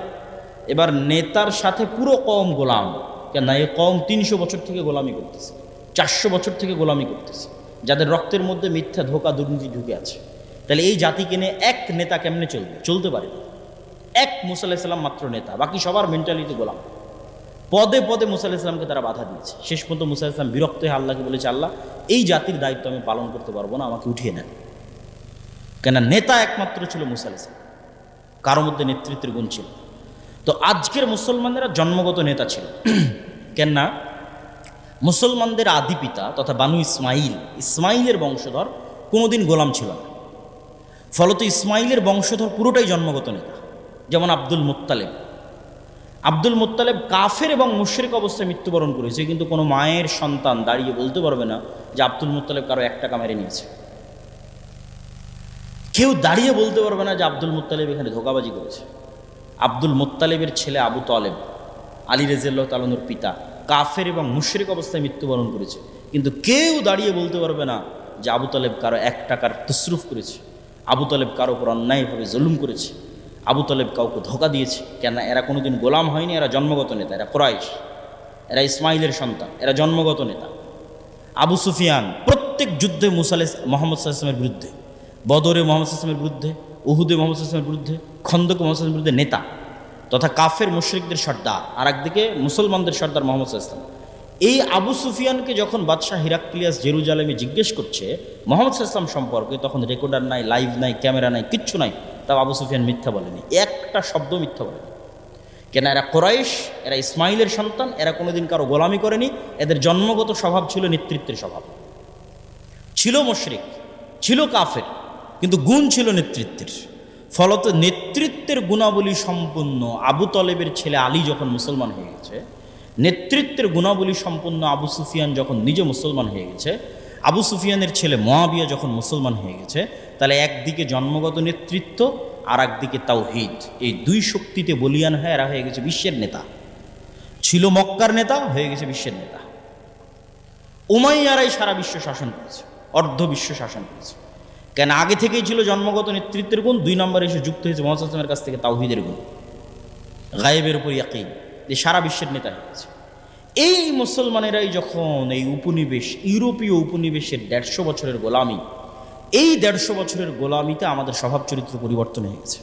এবার নেতার সাথে পুরো কওম গোলাম। কেন এই কওম 300 বছর থেকে গোলামি করতেছে, 400 বছর থেকে গোলামি করতেছে, যাদের রক্তের মধ্যে মিথ্যা, ধোঁকা, দুর্নীতি ঢুকে আছে। তাহলে এই জাতিকে নিয়ে এক নেতা কেমনে চলতে পারে? এক মুসা আলাইহিস সালাম মাত্র নেতা, বাকি সবার মেন্টালিটি গোলাম। পদে পদে মুসা আলাইহিস সালামকে তারা বাধা দিয়েছে। শেষ পর্যন্ত মুসা আলাইহিস সালাম বিরক্ত হয়ে আল্লাহকে বলেছে, আল্লাহ এই জাতির দায়িত্ব আমি পালন করতে পারবো না, আমাকে উঠিয়ে নেন। কেন নেতা একমাত্র ছিল মুসা আলাইহিস সালাম, কারোর মধ্যে নেতৃত্বের গুণ ছিল। তো আজকের মুসলমানেরা জন্মগত নেতা ছিল। কেননা মুসলমানদের আদি পিতা তথা বানু ইসমাইলের বংশধর কোনোদিন গোলাম ছিল না। ফলত ইসমাইলের বংশধর পুরোটাই জন্মগত নেতা। যেমন আব্দুল মুত্তালেব কাফের এবং মুশরিক অবস্থায় মৃত্যুবরণ করেছে, কিন্তু কোনো মায়ের সন্তান দাঁড়িয়ে বলতে পারবে না যে আব্দুল মুত্তালেব কারো 1 টাকা মেরে নিয়েছে। কেউ দাঁড়িয়ে বলতে পারবে না যে আব্দুল মুত্তালেব এখানে ধোঁকাবাজি করেছে। আব্দুল মুত্তালেবের ছেলে আবু তালেব, আলী রাদিয়াল্লাহু তাআলা আনহুর পিতা, কাফের এবং মুশরিক অবস্থায় মৃত্যুবরণ করেছে, কিন্তু কেউ দাঁড়িয়ে বলতে পারবে না যে আবু তালেব কারো 1 টাকার তসরুফ করেছে, আবু তালেব কারো উপর অন্যায়ভাবে জুলুম করেছে, আবু তালেব কাউকে ধোঁকা দিয়েছে। কেন এরা কোনোদিন গোলাম হয়নি, এরা জন্মগত নেতা, এরা কুরাইশ, এরা ইসমাইলের সন্তান, এরা জন্মগত নেতা। আবু সুফিয়ান প্রত্যেক যুদ্ধে মুহাম্মদ সাল্লাল্লাহু আলাইহি ওয়াসাল্লামের বিরুদ্ধে, বদরে মুহাম্মদ সাল্লাল্লাহু আলাইহি ওয়াসাল্লামের বিরুদ্ধে, উহুদে মুহাম্মদ সাল্লাল্লাহু আলাইহি ওয়াসাল্লামের বিরুদ্ধে, খন্দকে মুহাম্মদ সাল্লাল্লাহু আলাইহি ওয়াসাল্লামের বিরুদ্ধে নেতা, তথা কাফের মুশরিকদের সর্দার, আর একদিকে মুসলমানদের সর্দার মুহাম্মদ সাল্লাল্লাহু আলাইহি ওয়াসাল্লাম। এই আবু সুফিয়ানকে যখন বাদশাহ হিরাক্লিয়াস জেরুজালেমে জিজ্ঞেস করছে মুহাম্মদ সাল্লাল্লাহু আলাইহি ওয়াসাল্লাম সম্পর্কে, তখন রেকর্ডার নাই, লাইভ নাই, ক্যামেরা নাই, কিচ্ছু নাই, তাও আবু সুফিয়ান মিথ্যা বলেনি, একটা শব্দ মিথ্যা বলেনি। কেন এরা কুরাইশ, এরা ইসমাইলের সন্তান, এরা কোনোদিন কারো গোলামি করেনি। এদের জন্মগত স্বভাব ছিল নেতৃত্বের স্বভাব। ছিল মুশরিক, ছিল কাফের, কিন্তু গুণ ছিল নেতৃত্বের। ফলত নেতৃত্বের গুণাবলী সম্পন্ন আবু তালেবের ছেলে আলী যখন মুসলমান হয়ে গেছে, নেতৃত্বের গুণাবলী সম্পন্ন আবু সুফিয়ান যখন নিজে মুসলমান হয়ে গেছে, আবু সুফিয়ানের ছেলে মুআবিয়া যখন মুসলমান হয়ে গেছে, তাহলে একদিকে জন্মগত নেতৃত্ব আর একদিকে তাওহীদ, এই 2 শক্তিতে বলিয়ান হয়ে এরা হয়ে গেছে বিশ্বের নেতা। ছিল মক্কার নেতা, হয়ে গেছে বিশ্বের নেতা। উমাইয়ারাই সারা বিশ্ব শাসন করেছে, অর্ধ বিশ্ব শাসন করেছে। কেন আগে থেকেই ছিল জন্মগত নেতৃত্বের গুণ, 2 নম্বরে এসে যুক্ত হয়েছে মুহাম্মদ সাল্লাল্লাহু আলাইহি ওয়াসাল্লামের কাছ থেকে তাওহীদের গুণ, গায়েবের উপর ইয়াকিন, যে সারা বিশ্বের নেতা হয়ে গেছে। এই মুসলমানেরাই যখন এই উপনিবেশ, ইউরোপীয় উপনিবেশের 150 বছরের গোলামি, এই 150 বছরের গোলামিতে আমাদের স্বভাব চরিত্র পরিবর্তন হয়ে গেছে।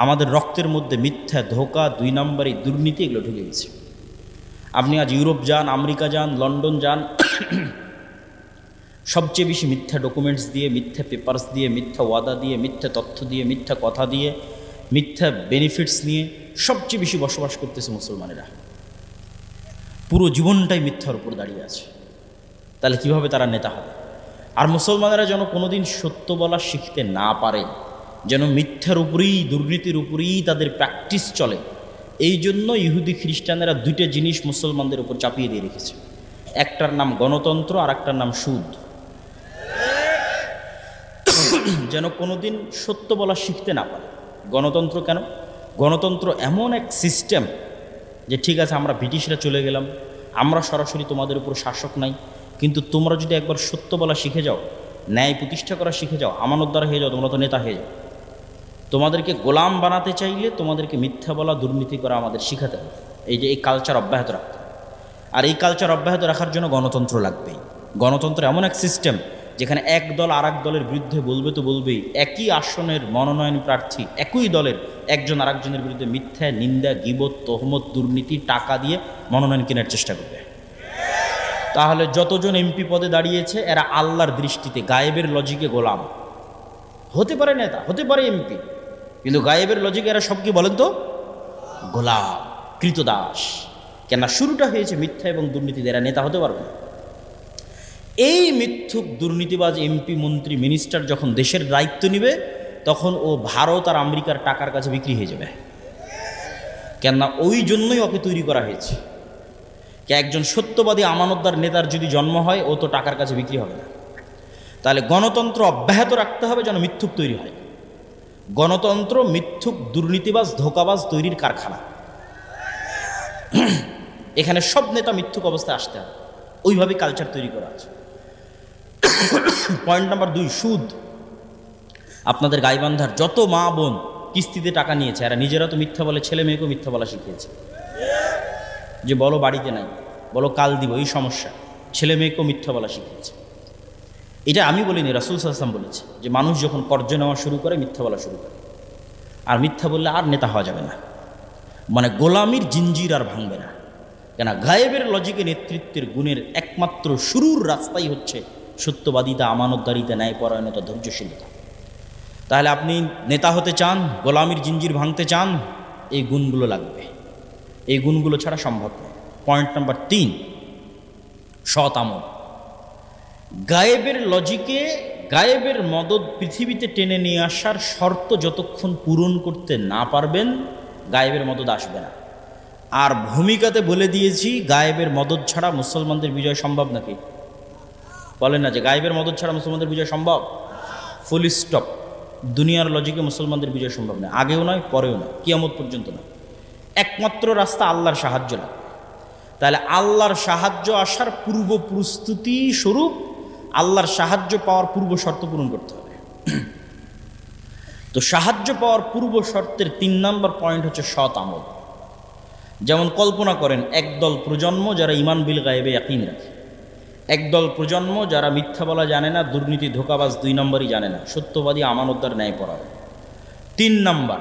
আমাদের রক্তের মধ্যে মিথ্যা, ধোঁকা, 2 নম্বরই, দুর্নীতি এগুলো ঢুকে গেছে। আপনি আজ ইউরোপ যান, আমেরিকা যান, লন্ডন যান, সবচেয়ে বেশি মিথ্যা ডকুমেন্টস দিয়ে, মিথ্যা পেপারস দিয়ে, মিথ্যা ওয়াদা দিয়ে, মিথ্যা তথ্য দিয়ে, মিথ্যা কথা দিয়ে, মিথ্যা বেনিফিটস নিয়ে সবচেয়ে বেশি বসবাস করতেছে মুসলমানেরা। পুরো জীবনটাই মিথ্যার উপর দাঁড়িয়ে আছে। তাহলে কিভাবে তারা নেতা হবে? আর মুসলমানেরা যেন কোনোদিন সত্য বলা শিখতে না পারে, যেন মিথ্যার উপরেই, দুর্নীতির উপরেই তাদের প্র্যাকটিস চলে, এই জন্য ইহুদি খ্রিস্টানেরা 2টা জিনিস মুসলমানদের উপর চাপিয়ে দিয়ে রেখেছে। একটার নাম গণতন্ত্র, আর একটার নাম সুদ। যেন কোনোদিন সত্য বলা শিখতে না পারে। গণতন্ত্র কেন? গণতন্ত্র এমন এক সিস্টেম যে ঠিক আছে আমরা ব্রিটিশরা চলে গেলাম, আমরা সরাসরি তোমাদের উপর শাসক নাই, কিন্তু তোমরা যদি একবার সত্য বলা শিখে যাও, ন্যায় প্রতিষ্ঠা করা শিখে যাও, আমানতদার হয়ে যাও, তোমরা তো নেতা হয়ে যাও। তোমাদেরকে গোলাম বানাতে চাইলে তোমাদেরকে মিথ্যা বলা, দুর্নীতি করা আমাদের শিখাতে হবে। এই কালচার অব্যাহত রাখতে হবে। আর এই কালচার অব্যাহত রাখার জন্য গণতন্ত্র লাগবেই। গণতন্ত্র এমন এক সিস্টেম যেখানে এক দল আর এক দলের বিরুদ্ধে বলবে তো বলবেই। একই আসনের মনোনয়ন প্রার্থী একই দলের একজন আরেকজনের বিরুদ্ধে মিথ্যা, নিন্দা, গীবত, তহমত, দুর্নীতি, টাকা দিয়ে মনোনয়ন কেনার চেষ্টা করবে। তাহলে যতজন এমপি পদে দাঁড়িয়েছে এরা আল্লাহর দৃষ্টিতে গায়েবের লজিকে গোলাম। হতে পারে নেতা, হতে পারে এমপি, কিন্তু গায়েবের লজিকে এরা সব কি বলেন তো? গোলাম, কৃতদাস। কেন শুরুটা হয়েছে মিথ্যা এবং দুর্নীতি, এরা নেতা হতে পারবে না। এই মিথ্যুক দুর্নীতিবাজ এমপি, মন্ত্রী, মিনিস্টার যখন দেশের দায়িত্ব নিবে তখন ও ভারত আর আমেরিকার টাকার কাছে বিক্রি হয়ে যাবে। কেননা ওই জন্যই ওকে তৈরি করা হয়েছে। একজন সত্যবাদী আমানতদার নেতার যদি জন্ম হয় ও তো টাকার কাছে বিক্রি হবে না। তাহলে গণতন্ত্র অব্যাহত রাখতে হবে যেন মিথ্যুক তৈরি হয়। গণতন্ত্র মিথ্যুক, দুর্নীতিবাজ, ধোঁকাবাজ তৈরির কারখানা। এখানে সব নেতা মিথ্যুক অবস্থায় আসতে হবে, ওইভাবে কালচার তৈরি করা আছে। পয়েন্ট নাম্বার 2, সুদ। আপনাদের গাইবান্ধার যত মা বোন কিস্তিতে টাকা নিয়েছে এরা নিজেরা তো মিথ্যা বলে, ছেলে মেয়েকেও মিথ্যা বলা শিখিয়েছে। যে বলো বাড়িতে নাই, বলো কাল দিব, এই সমস্যা। ছেলে মেয়েকেও মিথ্যা বলা শিখিয়েছে। এটা আমি বলিনি, রাসূল সাল্লাল্লাহু আলাইহি ওয়াসাল্লাম বলেছে যে মানুষ যখন কর্জ নেওয়া শুরু করে মিথ্যা বলা শুরু করে। আর মিথ্যা বললে আর নেতা হওয়া যাবে না, মানে গোলামির জিঞ্জির আর ভাঙবে না। কেন গায়েবের লজিকে নেতৃত্বের গুণের একমাত্র শুরুর রাস্তাই হচ্ছে সত্যবাদিতা, আমানতদারিতা, ন্যায়পরায়ণতা, ধৈর্যশীলতা। তাহলে আপনি নেতা হতে চান, গোলামির জিঞ্জির ভাঙতে চান, এই গুণগুলো লাগবে। এই গুণগুলো ছাড়া সম্ভব নয়। পয়েন্ট নাম্বার 3, সৎ আমল। গায়েবের লজিকে গায়েবের মদদ পৃথিবীতে টেনে নিয়ে আসার শর্ত যতক্ষণ পূরণ করতে না পারবেন গায়েবের মদদ আসবে না। আর ভূমিকাতে বলে দিয়েছি গায়েবের মদদ ছাড়া মুসলমানদের বিজয় সম্ভব নাকি? বলেন না যে গায়েবের মদদ ছাড়া মুসলমানদের বিজয় সম্ভব? Full stop. দুনিয়ার লজিকে মুসলমানদের বিজয় সম্ভব নয়, আগেও নয়, পরেও নয়, কিয়ামত পর্যন্ত নয়। একমাত্র রাস্তা আল্লাহর সাহায্য লাগে। তাহলে আল্লাহর সাহায্য আসার পূর্ব প্রস্তুতি স্বরূপ আল্লাহর সাহায্য পাওয়ার পূর্ব শর্ত পূরণ করতে হবে। তো সাহায্য পাওয়ার পূর্ব শর্তের 3 নম্বর পয়েন্ট হচ্ছে সৎ আমল। যেমন কল্পনা করেন একদল প্রজন্ম যারা ঈমান বিল গায়েবে ইয়াকিন রাখে, একদল প্রজন্ম যারা মিথ্যা বলা জানে না, দুর্নীতি, ধোঁকাবাজ 2 নম্বরই জানে না, সত্যবাদী, আমানতদার, ন্যায়পরায়ণ। 3 নম্বর,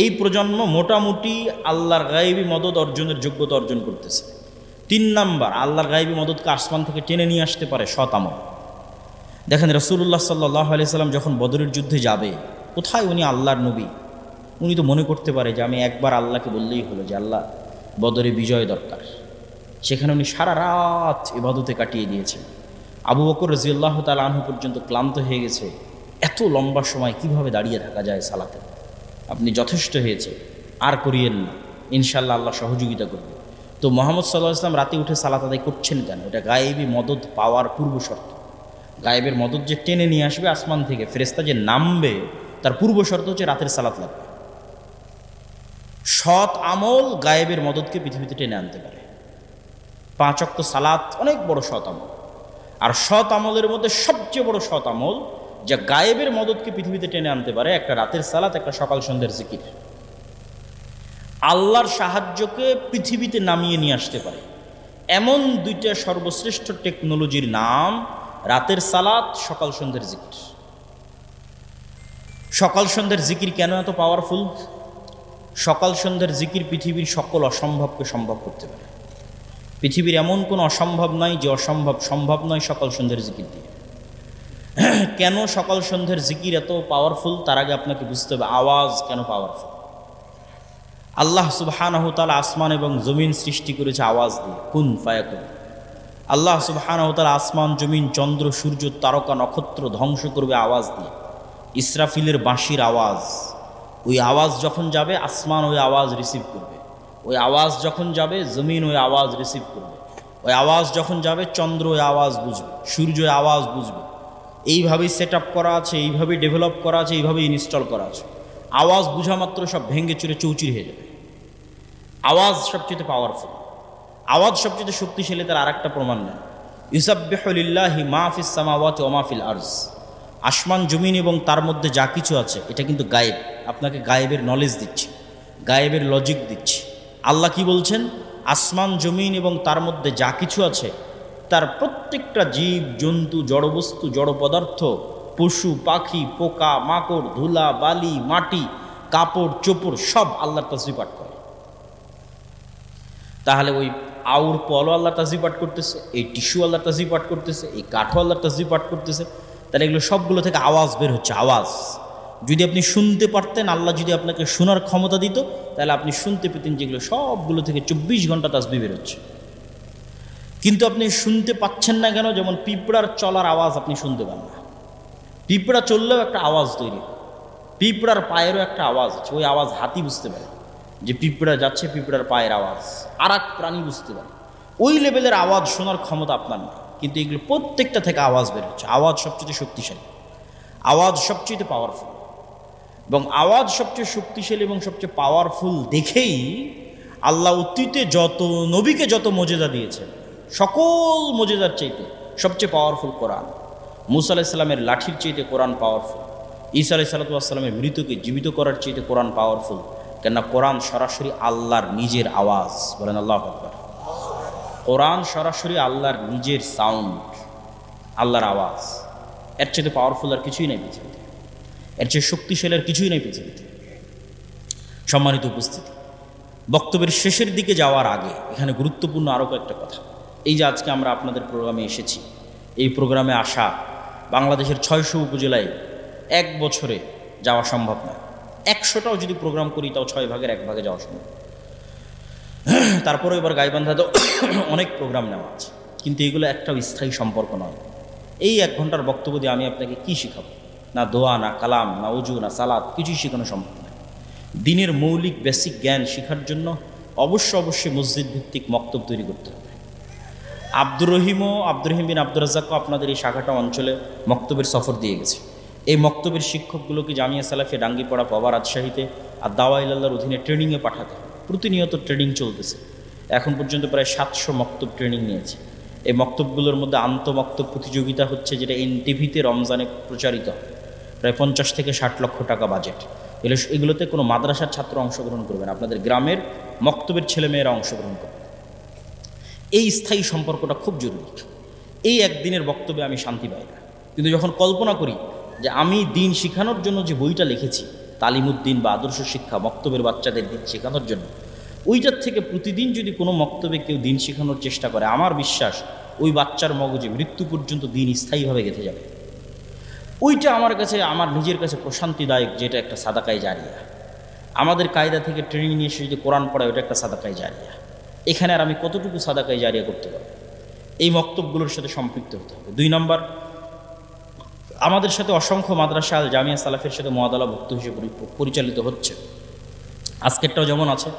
এই প্রজন্ম মোটামুটি আল্লাহর গায়েবী মদদ অর্জনের যোগ্যতা অর্জন করতেছে। 3 নম্বর, আল্লাহর গায়েবী মদদকে আসমান থেকে টেনে নিয়ে আসতে পারে সৎ আমল। দেখেন রাসূলুল্লাহ সাল্লাল্লাহু আলাইহি সাল্লাম যখন বদরের যুদ্ধে যাবে, কোথায় উনি আল্লাহর নবী, উনি তো মনে করতে পারে যে আমি একবার আল্লাহকে বললেই হলো যে আল্লাহ বদরে বিজয় দরকার। সেখানে উনি সারা রাত ইবাদতে কাটিয়ে দিয়েছেন। আবু বকর রাদিয়াল্লাহু তাআলা আনহু পর্যন্ত ক্লান্ত হয়ে গেছে। এত লম্বা সময় কিভাবে দাঁড়িয়ে থাকা যায় সালাতে? আপনি যথেষ্ট হয়েছে, আর করিয়েন না, ইনশাআল্লাহ আল্লাহ সহযোগিতা করবে। তো মুহাম্মদ সাল্লাল্লাহু আলাইহি ওয়াসাল্লাম রাতে উঠে সালাত আদায় করছেন কেন? এটা গায়েবী মদদ পাওয়ার পূর্ব শর্ত। গায়েবের মদদ যে টেনে নিয়ে আসবে আসমান থেকে, ফেরেশতা যে নামবে, তার পূর্ব শর্ত হচ্ছে রাতের সালাত লাগবে। সৎ আমল গায়েবের মদদকে পৃথিবীতে টেনে আনতে পারে। 5 ওয়াক্ত সালাত অনেক বড় সৎ আমল। আর সৎ আমলের মধ্যে সবচেয়ে বড় সৎ আমল যা গায়েবের মদদকে পৃথিবীতে টেনে আনতে পারে, একটা রাতের সালাত, একটা সকাল সন্ধ্যার জিকির। আল্লাহর সাহায্যকে পৃথিবীতে নামিয়ে নিয়ে আসতে পারে এমন 2টা সর্বশ্রেষ্ঠ টেকনোলজির নাম রাতের সালাত, সকাল সন্ধ্যার জিকির। সকাল সন্ধ্যার জিকির কেন এত পাওয়ারফুল? সকাল সন্ধ্যার জিকির পৃথিবীর সকল অসম্ভবকে সম্ভব করতে পারে। পৃথিবীর এমন কোনো অসম্ভব নয় যে অসম্ভব সম্ভব নয় সকাল সন্ধ্যার জিকির দিয়ে। কেন সকাল সন্ধ্যার জিকির এত পাওয়ারফুল? তার আগে আপনাকে বুঝতে হবে আওয়াজ কেন পাওয়ারফুল। আল্লাহ সুবহানাহু ওয়া তাআলা আসমান এবং জমিন সৃষ্টি করেছে আওয়াজ দিয়ে, কুন ফায়াকুন। আল্লাহ সুবহানাহু ওয়া তাআলা আসমান, জমিন, চন্দ্র, সূর্য, তারকা, নক্ষত্র ধ্বংস করবে আওয়াজ দিয়ে। ইসরাফিলের বাঁশির আওয়াজ, ওই আওয়াজ যখন যাবে আসমান ওই আওয়াজ রিসিভ করবে, ওই আওয়াজ যখন যাবে জমিন ওই আওয়াজ রিসিভ করবে, ওই আওয়াজ যখন যাবে চন্দ্র ওই আওয়াজ বুঝবে, সূর্য ওই আওয়াজ বুঝবে। এইভাবেই সেট আপ করা আছে, এইভাবেই ডেভেলপ করা আছে, এইভাবেই ইনস্টল করা আছে। আওয়াজ বুঝা মাত্র সব ভেঙে চুরে চৌচির হয়ে যাবে। আওয়াজ সবচেয়ে পাওয়ারফুল, আওয়াজ সবচেয়ে শক্তিশালী। তার আর একটা প্রমাণ নেই, ইউসাব্বিহু লিল্লাহি মা ফিস সামাওয়াতি ওয়া মা ফিল আরজ। আসমান জমিন এবং তার মধ্যে যা কিছু আছে এটা কিন্তু গায়েব। আপনাকে গায়েবের নলেজ দিচ্ছে, গায়েবের লজিক দিচ্ছে। আল্লাহ কি বলছেন? আসমান জমিন এবং তার মধ্যে যা কিছু আছে তার প্রত্যেকটা জীব জন্তু, জড়বস্তু, জড় পদার্থ, পশু পাখি, পোকা মাকড়, ধুলা বালি, মাটি, কাপড় চোপড় সব আল্লাহর তাসবিহ পাঠ করে। তাহলে ওই আউর পলও আল্লাহ তাসবিহ পাঠ করতেছে, এই টিস্যু আল্লাহ তাসবিহ পাঠ করতেছে, এই কাঠও আল্লাহ তাসবিহ পাঠ করতেছে। তাহলে এগুলো সবগুলো থেকে আওয়াজ বের হচ্ছে, আওয়াজ। যদি আপনি শুনতে পারতেন, আল্লাহ যদি আপনাকে শোনার ক্ষমতা দিত, তাহলে আপনি শুনতে পেতেন যেগুলো সবগুলো থেকে 24 ঘন্টা তাসবিহ বের হচ্ছে। কিন্তু আপনি শুনতে পাচ্ছেন না কেন? যেমন পিঁপড়ার চলার আওয়াজ আপনি শুনতে পান না। পিঁপড়া চললেও একটা আওয়াজ তৈরি, পিঁপড়ার পায়েরও একটা আওয়াজ আছে। ওই আওয়াজ হাতি বুঝতে পারে যে পিঁপড়া যাচ্ছে, পিঁপড়ার পায়ের আওয়াজ। আর এক প্রাণী বুঝতে পারে। ওই লেভেলের আওয়াজ শোনার ক্ষমতা আপনার নেই, কিন্তু এগুলো প্রত্যেকটা থেকে আওয়াজ বের হচ্ছে। আওয়াজ সবচেয়ে শক্তিশালী, আওয়াজ সবচেয়ে পাওয়ারফুল। এবং আওয়াজ সবচেয়ে শক্তিশালী এবং সবচেয়ে পাওয়ারফুল দেখেই আল্লাহ অতীতে যত নবীকে যত মজেজা দিয়েছেন, সকল মজেজার চাইতে সবচেয়ে পাওয়ারফুল কোরআন। মুসা আলাইহিস সালামের লাঠির চাইতে কোরআন পাওয়ারফুল। ঈসা আলাইহিস সালামের মৃতকে জীবিত করার চাইতে কোরআন পাওয়ারফুল। কেননা কোরআন সরাসরি আল্লাহর নিজের আওয়াজ। বলেন আল্লাহু আকবার। কোরআন সরাসরি আল্লাহর নিজের সাউন্ড, আল্লাহর আওয়াজ। এর চাইতে পাওয়ারফুল আর কিছুই নেই পৃথিবীতে, এর চেয়ে শক্তিশালী আর কিছুই নেই পৃথিবীতে। সম্মানিত উপস্থিতি, বক্তব্যের শেষের দিকে যাওয়ার আগে এখানে গুরুত্বপূর্ণ আরও কয়েকটা কথা। এই যে আজকে আমরা আপনাদের প্রোগ্রামে এসেছি, এই প্রোগ্রামে আসা বাংলাদেশের 600 উপজেলায় এক বছরে যাওয়া সম্ভব নয়। 100টাও যদি প্রোগ্রাম করি তাও 6 ভাগের 1 ভাগে যাওয়া সম্ভব। তারপরে এবার গাইবান্ধা তো অনেক প্রোগ্রাম নেওয়া আছে, কিন্তু এগুলো একটাও স্থায়ী সম্পর্ক নয়। এই 1 ঘন্টার বক্তব্য দিয়ে আমি আপনাকে কি শিখাবো? না দোয়া, না কালাম, না উজু, না সালাত, কিছুই শেখানো সম্ভব নয়। দিনের মৌলিক বেসিক জ্ঞান শেখার জন্য অবশ্যই মসজিদ ভিত্তিক মক্তব তৈরি করতে হবে। আব্দুর রহিম বিন আব্দুর রাজ্জাকও আপনাদের এই শাখাটা অঞ্চলে মক্তবের সফর দিয়ে গেছে। এই মক্তবের শিক্ষকগুলোকে জামিয়া সালাফিয়া ডাঙ্গিপাড়া, পাওয়া, রাজশাহীতে আর দাওয়া ইলাল্লাহর অধীনে ট্রেনিংয়ে পাঠাতে হবে। প্রতিনিয়ত ট্রেনিং চলতেছে। এখন পর্যন্ত প্রায় 700 মক্তব ট্রেনিং নিয়েছে। এই মক্তবগুলোর মধ্যে আন্তঃমক্তব প্রতিযোগিতা হচ্ছে, যেটা এনটিভিতে রমজানে প্রচারিত হয়। প্রায় 50 থেকে 60 লক্ষ টাকা বাজেট। এগুলোতে কোনো মাদ্রাসার ছাত্র অংশগ্রহণ করবেন, আপনাদের গ্রামের মক্তবের ছেলেমেয়েরা অংশগ্রহণ করবে। এই স্থায়ী সম্পর্কটা খুব জরুরি। এই একদিনের বক্তব্যে আমি শান্তি পাই না, কিন্তু যখন কল্পনা করি যে আমি দিন শেখানোর জন্য যে বইটা লিখেছি, তালিমুদ্দিন বা আদর্শ শিক্ষা, মক্তবের বাচ্চাদের দিন শেখানোর জন্য, ওইটার থেকে প্রতিদিন যদি কোনো মক্তবে কেউ দিন শেখানোর চেষ্টা করে, আমার বিশ্বাস ওই বাচ্চার মগজে মৃত্যু পর্যন্ত দিন স্থায়ীভাবে গেঁথে যাবে। ওইটা আমার কাছে, আমার নিজের কাছে প্রশান্তিদায়ক, যেটা একটা সাদাকায়ে জারিয়া। আমাদের কায়দা থেকে ট্রেনিং নিয়ে এসে যদি কোরআন পড়ায়, ওটা একটা সাদাকায়ে জারিয়া। এখানে আর আমি কতটুকু সাদাকায়ে জারিয়া করতে পারব? এই মক্তবগুলোর সাথে সম্পৃক্ত হতে হবে। 2 নম্বর, আমাদের সাথে অসংখ্য মাদ্রাসা আল জামিয়া সালাফের সাথে মুআদালা ভুক্ত হিসেবে পরিচালিত হচ্ছে। আজকেরটাও যেমন আছে,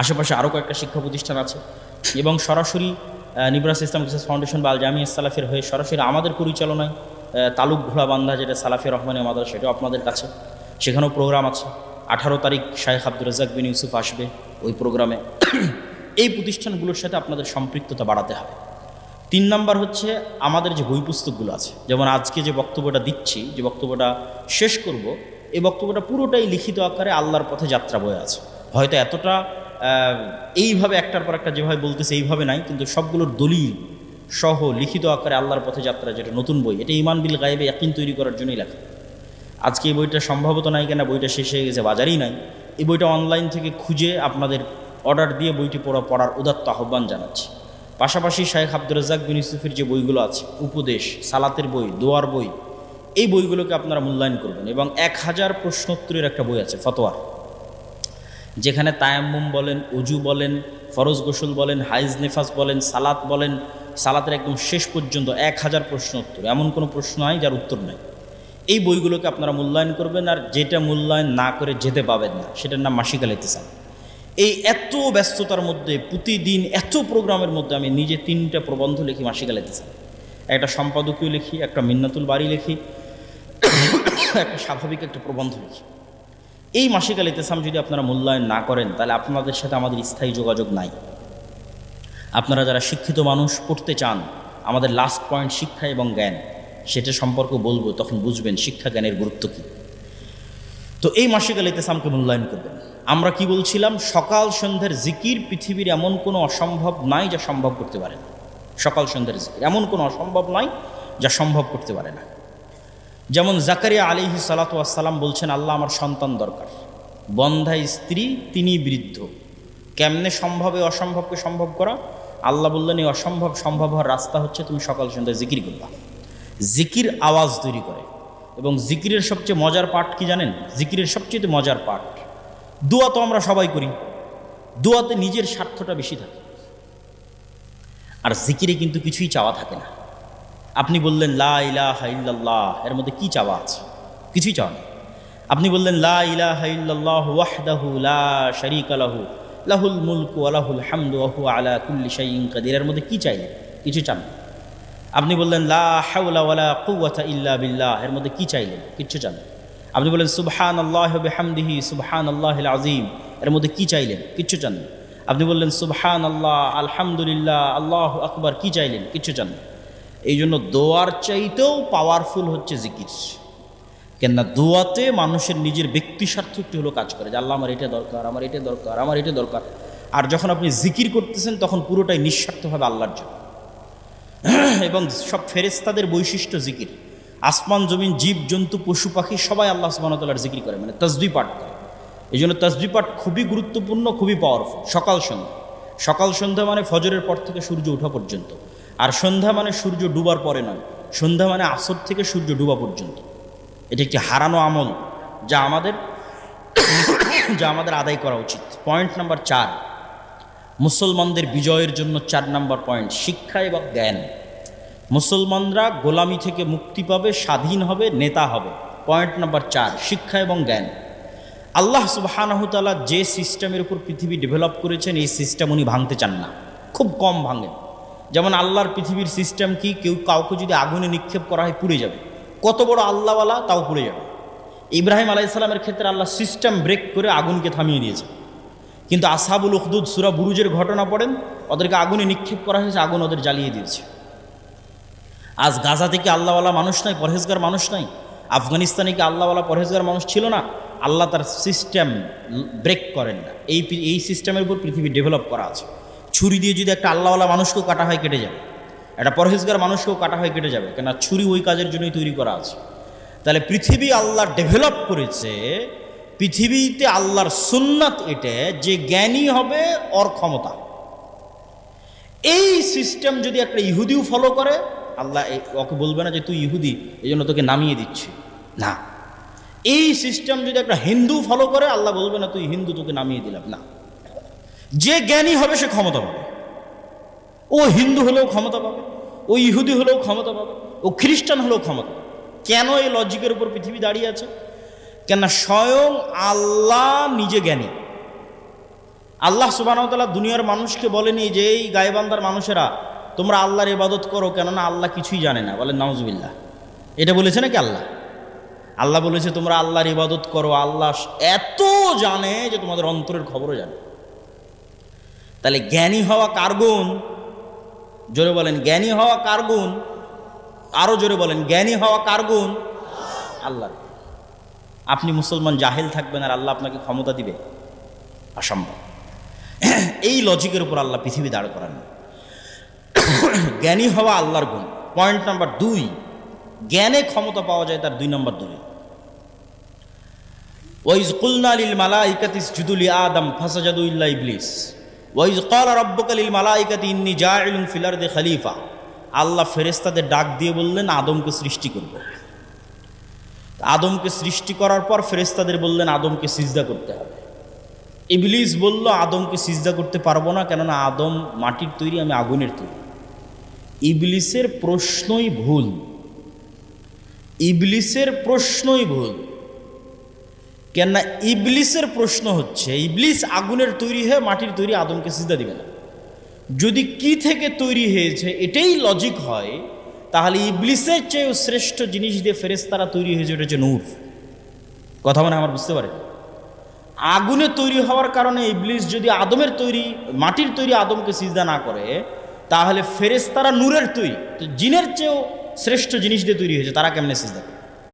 আশেপাশে আরও কয়েকটা শিক্ষা প্রতিষ্ঠান আছে। এবং সরাসরি নিবরাস ইসলাম রিসার্চ ফাউন্ডেশন বা আল জামিয়া সালাফের হয়ে সরাসরি আমাদের পরিচালনায় তালুক ঘোড়াবান্ধা, যেটা সালাফিয়া রহমানিয়া মাদ্রাসা, সেটাও আপনাদের কাছে, সেখানেও প্রোগ্রাম আছে। 18 তারিখ শাইখ আব্দুর রাজ্জাক বিন ইউসুফ আসবে ওই প্রোগ্রামে। এই প্রতিষ্ঠানগুলোর সাথে আপনাদের সম্পৃক্ততা বাড়াতে হবে। 3 নম্বর হচ্ছে, আমাদের যে বই পুস্তকগুলো আছে, যেমন আজকে যে বক্তব্যটা দিচ্ছি, যে বক্তব্যটা শেষ করব, এই বক্তব্যটা পুরোটাই লিখিত আকারে আল্লাহর পথে যাত্রা বয়ে আছে। হয়তো এতটা এইভাবে একটার পর একটা যেভাবে বলতেছে এইভাবে নাই, কিন্তু সবগুলোর দলিল সহ লিখিত আকারে আল্লাহর পথে যাত্রা, যেটা নতুন বই, এটা ঈমান বিল গায়বে ইয়াকিন তৈরি করার জন্যই লেখা। আজকে এই বইটা সম্ভবত নাই, কেনা বইটা শেষ হয়ে গেছে, বাজারেই নাই। এই বইটা অনলাইন থেকে খুঁজে আপনাদের অর্ডার দিয়ে বইটি পড়ার উদাত্ত আহ্বান জানাচ্ছি। পাশাপাশি শাইখ আব্দুর রাজ্জাক বিন ইউসুফের যে বইগুলো আছে, উপদেশ, সালাতের বই, দোয়ার বই, এই বইগুলোকে আপনারা মূল্যায়ন করবেন। এবং 1000 প্রশ্নোত্তরের একটা বই আছে, ফতোয়ার, যেখানে তায়াম্মুম বলেন, উজু বলেন, ফরজ গোসল বলেন, হাইজ নেফাস বলেন, সালাত বলেন, সালাতের একদম শেষ পর্যন্ত 1000 প্রশ্নোত্তর। এমন কোনো প্রশ্ন নাই যার উত্তর নাই। এই বইগুলোকে আপনারা মূল্যায়ন করবেন। আর যেটা মূল্যায়ন না করে যেতে পাবেন না, সেটার নাম মাসিক আল ইতিসাল। এই এত ব্যস্ততার মধ্যে, প্রতিদিন এত প্রোগ্রামের মধ্যে আমি নিজে 3টা প্রবন্ধ লিখি মাসিক আল ইতিসাল। একটা সম্পাদকীয় লিখি, একটা মিন্নাতুল বাড়ি লিখি, একটা স্বাভাবিক একটা প্রবন্ধ লিখি। এই মাসিক আল ইতিসাম যদি আপনারা মূল্যায়ন না করেন, তাহলে আপনাদের সাথে আমাদের স্থায়ী যোগাযোগ নাই। আপনারা যারা শিক্ষিত মানুষ, পড়তে চান, আমাদের লাস্ট পয়েন্ট শিক্ষা এবং জ্ঞান, সেটা সম্পর্কে বলবো, তখন বুঝবেন শিক্ষা জ্ঞানের গুরুত্ব কী। তো এই মাসিক আল ইতিসামকে মূল্যায়ন করবেন। আমরা কি বলছিলাম, সকাল সন্ধ্যার জিকির পৃথিবীর এমন কোনো অসম্ভব নাই যা সম্ভব করতে পারে না। সকাল সন্ধ্যার জিকির এমন কোনো অসম্ভব নাই যা সম্ভব করতে পারে না। যেমন জাকারিয়া আলাইহিস সালাতু ওয়াস সালাম বলছেন, আল্লাহ আমার সন্তান দরকার, বন্ধা স্ত্রী, তিনি বৃদ্ধ, কেমনে সম্ভবে অসম্ভবকে সম্ভব করা? আল্লাহ বললেন, এই অসম্ভব সম্ভব হওয়ার রাস্তা হচ্ছে তুমি সকাল সন্ধ্যায় জিকির করবা। জিকির আওয়াজ তৈরি করে, এবং জিকিরের সবচেয়ে মজার পাঠ কি জানেন? জিকিরের সবচেয়ে মজার পাঠ, দোয়া তো আমরা সবাই করি, দোয়াতে নিজের স্বার্থটা বেশি থাকে, আর জিকিরে কিন্তু কিছুই চাওয়া থাকে না। আপনি বললেন লা ইলাহা ইল্লাল্লাহ, এর মধ্যে কি চাওয়া আছে? কিছুই চাওয়া নেই। আপনি বললেন লা ইলাহা ইল্লাল্লাহু ওয়াহদাহু লা শারীকা লাহু লাহুল মুলকু ওয়া লাহুল হামদু ওয়া হুয়া আলা কুল্লি শাইইন কাদির, এর মধ্যে কি চাইলেন? কিছু চান না। আপনি বললেন লা হাওলা ওয়ালা কুওয়াতা ইল্লা বিল্লাহ, এর মধ্যে কি চাইলেন? কিচ্ছু চান না। আপনি বললেন সুবহানাল্লাহি ওয়া বিহামদিহি সুবহানাল্লাহিল আযীম, এর মধ্যে কি চাইলেন? কিচ্ছু চান না। আপনি বললেন সুবহানাল্লাহ আলহামদুলিল্লাহ আল্লাহু আকবার, কি চাইলেন? কিচ্ছু চান না। এই জন্য দোয়ার চাইতেও পাওয়ারফুল হচ্ছে জিকির। কেননা দোয়াতে মানুষের নিজের ব্যক্তি স্বার্থ একটু হলো কাজ করে, যে আল্লাহ আমার এটা দরকার, আমার এটা দরকার, আমার এটা দরকার। আর যখন আপনি জিকির করতেছেন তখন পুরোটাই নিঃস্বার্থভাবে আল্লাহর জন্য। এবং সব ফেরেশতাদের বৈশিষ্ট্য জিকির, আসমান জমিন জীব জন্তু পশু পাখি সবাই আল্লাহ সুবহানাহু ওয়া তাআলার জিকির করে, মানে তাসবিহ পাঠ করে। এই জন্য তাসবিহ পাঠ খুবই গুরুত্বপূর্ণ, খুবই পাওয়ারফুল। সকাল সন্ধ্যা, সকাল সন্ধ্যা মানে ফজরের পর থেকে সূর্য ওঠা পর্যন্ত, আর সন্ধ্যা মানে সূর্য ডুবার পরে নয়, সন্ধ্যা মানে আসর থেকে সূর্য ডুবা পর্যন্ত। এটি একটি হারানো আমল যা আমাদের আদায় করা উচিত। পয়েন্ট নাম্বার 4, মুসলমানদের বিজয়ের জন্য 4 নম্বর পয়েন্ট, শিক্ষা এবং জ্ঞান। মুসলমানরা গোলামি থেকে মুক্তি পাবে, স্বাধীন হবে, নেতা হবে। পয়েন্ট নাম্বার 4, শিক্ষা এবং জ্ঞান। আল্লাহ সুবহানাহু ওয়া তাআলা যে সিস্টেমের উপর পৃথিবী ডেভেলপ করেছেন, এই সিস্টেম উনি ভাঙতে চান না, খুব কম ভাঙেন। যেমন আল্লাহর পৃথিবীর সিস্টেম কি, কাউকে যদি আগুনে নিক্ষেপ করা হয় পুড়ে যাবে, কত বড় আল্লাহওয়ালা তাও পুড়ে যাবে। ইব্রাহিম আলাইহিস সালামের ক্ষেত্রে আল্লাহ সিস্টেম ব্রেক করে আগুনকে থামিয়ে দিয়েছে। কিন্তু আসহাবুল উখদুদ সূরা বুরুজের ঘটনা পড়েন, ওদেরকে আগুনে নিক্ষেপ করা হয়েছে, আগুন ওদের জ্বালিয়ে দিয়েছে। আজ গাজা থেকে আল্লাহওয়ালা মানুষ নাই, পরহেজগার মানুষ নাই। আফগানিস্তানে কি আল্লাহওয়ালা পরহেজগার মানুষ ছিল না? আল্লাহ তার সিস্টেম ব্রেক করেন না। এই সিস্টেমের উপর পৃথিবী ডেভেলপ করা আছে। ছুরি দিয়ে যদি একটা আল্লাহওয়ালা মানুষকেও কাটা হয় কেটে যাবে, একটা পরহেজগার মানুষকেও কাটা হয় কেটে যাবে, কেন ছুরি ওই কাজের জন্যই তৈরি করা আছে। তাহলে পৃথিবী আল্লাহ ডেভেলপ করেছে, পৃথিবীতে আল্লাহর সুন্নাত এটা যে জ্ঞানী হবে ওর ক্ষমতা। এই সিস্টেম যদি একটা ইহুদিও ফলো করে, আল্লাহ ওকে বলবে না যে তুই ইহুদি এই জন্য তোকে নামিয়ে দিচ্ছি, না। এই সিস্টেম যদি একটা হিন্দু ফলো করে, আল্লাহ বলবে না তুই হিন্দু, তোকে নামিয়ে দিলাম, না। যে জ্ঞানী হবে সে ক্ষমতা পাবে। ও হিন্দু হলেও ক্ষমতা পাবে, ও ইহুদি হলেও ক্ষমতা পাবে, ও খ্রিস্টান হলেও ক্ষমতা পাবে। কেন এই লজিকের উপর পৃথিবী দাঁড়িয়ে আছে? কেননা স্বয়ং আল্লাহ নিজে জ্ঞানী। আল্লাহ সুবহানাহু ওয়া তাআলা দুনিয়ার মানুষকে বলেনি যে এই গায়বান্দার মানুষেরা তোমরা আল্লাহর ইবাদত করো, কেননা আল্লাহ কিছুই জানে না। বলেন নাউজুবিল্লাহ। এটা বলেছে নাকি আল্লাহ? আল্লাহ বলেছে তোমরা আল্লাহর ইবাদত করো, আল্লাহ এত জানে যে তোমাদের অন্তরের খবরও জানে। তাহলে জ্ঞানী হওয়া কার গুণ? জোরে বলেন জ্ঞানী হওয়া কার গুণ? আরো জোরে বলেন জ্ঞানী হওয়া কার গুণ? আল্লাহর। আপনি মুসলমান জাহেল থাকবেন আর আল্লাহ আপনাকে ক্ষমতা দিবে? অসম্ভব। এই লজিকের উপর আল্লাহ পৃথিবী দাঁড় করান। জ্ঞানী হওয়া আল্লাহর গুণ। পয়েন্ট নাম্বার 2, জ্ঞানে ক্ষমতা পাওয়া যায় তার 2 নম্বর দলিল। ওয়াইজ কুলনা লিল মালাইকাতি ইসজুদু লি আদম ফাসাজাদু ইল্লা ইবলিস ওয়াইজ ক্বালা রাব্বুকা লিল মালাইকাতি ইন্নী জাইলুন ফিল আরদি খলিফা। আল্লাহ ফেরেশতাদের ডাক দিয়ে বললেন আদমকে সৃষ্টি করব। আদমকে সৃষ্টি করার পর ফেরেশতাদের বললেন আদমকে সিজদা করতে হবে। ইবলিস বলল আদমকে সিজদা করতে পারবো না, কেননা আদম মাটির তৈরি, আমি আগুনের তৈরি। ইবলিসের প্রশ্নই ভুল, ইবলিসের প্রশ্নই ভুল। কেননা ইবলিসের প্রশ্ন হচ্ছে ইবলিস আগুনের তৈরি হয়ে মাটির তৈরি, আদমকে সিজদা দিবে না। যদি কি থেকে তৈরি হয়েছে এটাই লজিক হয়, তাহলে ইবলিসের চেয়ে শ্রেষ্ঠ জিনিস দিয়ে ফেরেশতারা তৈরি হয়েছে, এটা হচ্ছে নূর। কথা মানে আমার বুঝতে পারে? আগুনে তৈরি হওয়ার কারণে ইবলিস যদি আদমের তৈরি, মাটির তৈরি আদমকে সিজদা না করে, তাহলে ফেরেশতারা নূরের তৈরি, তো জিনের চেয়েও শ্রেষ্ঠ জিনিস দিয়ে তৈরি হয়েছে, তারা কেমনে সিজদা করে?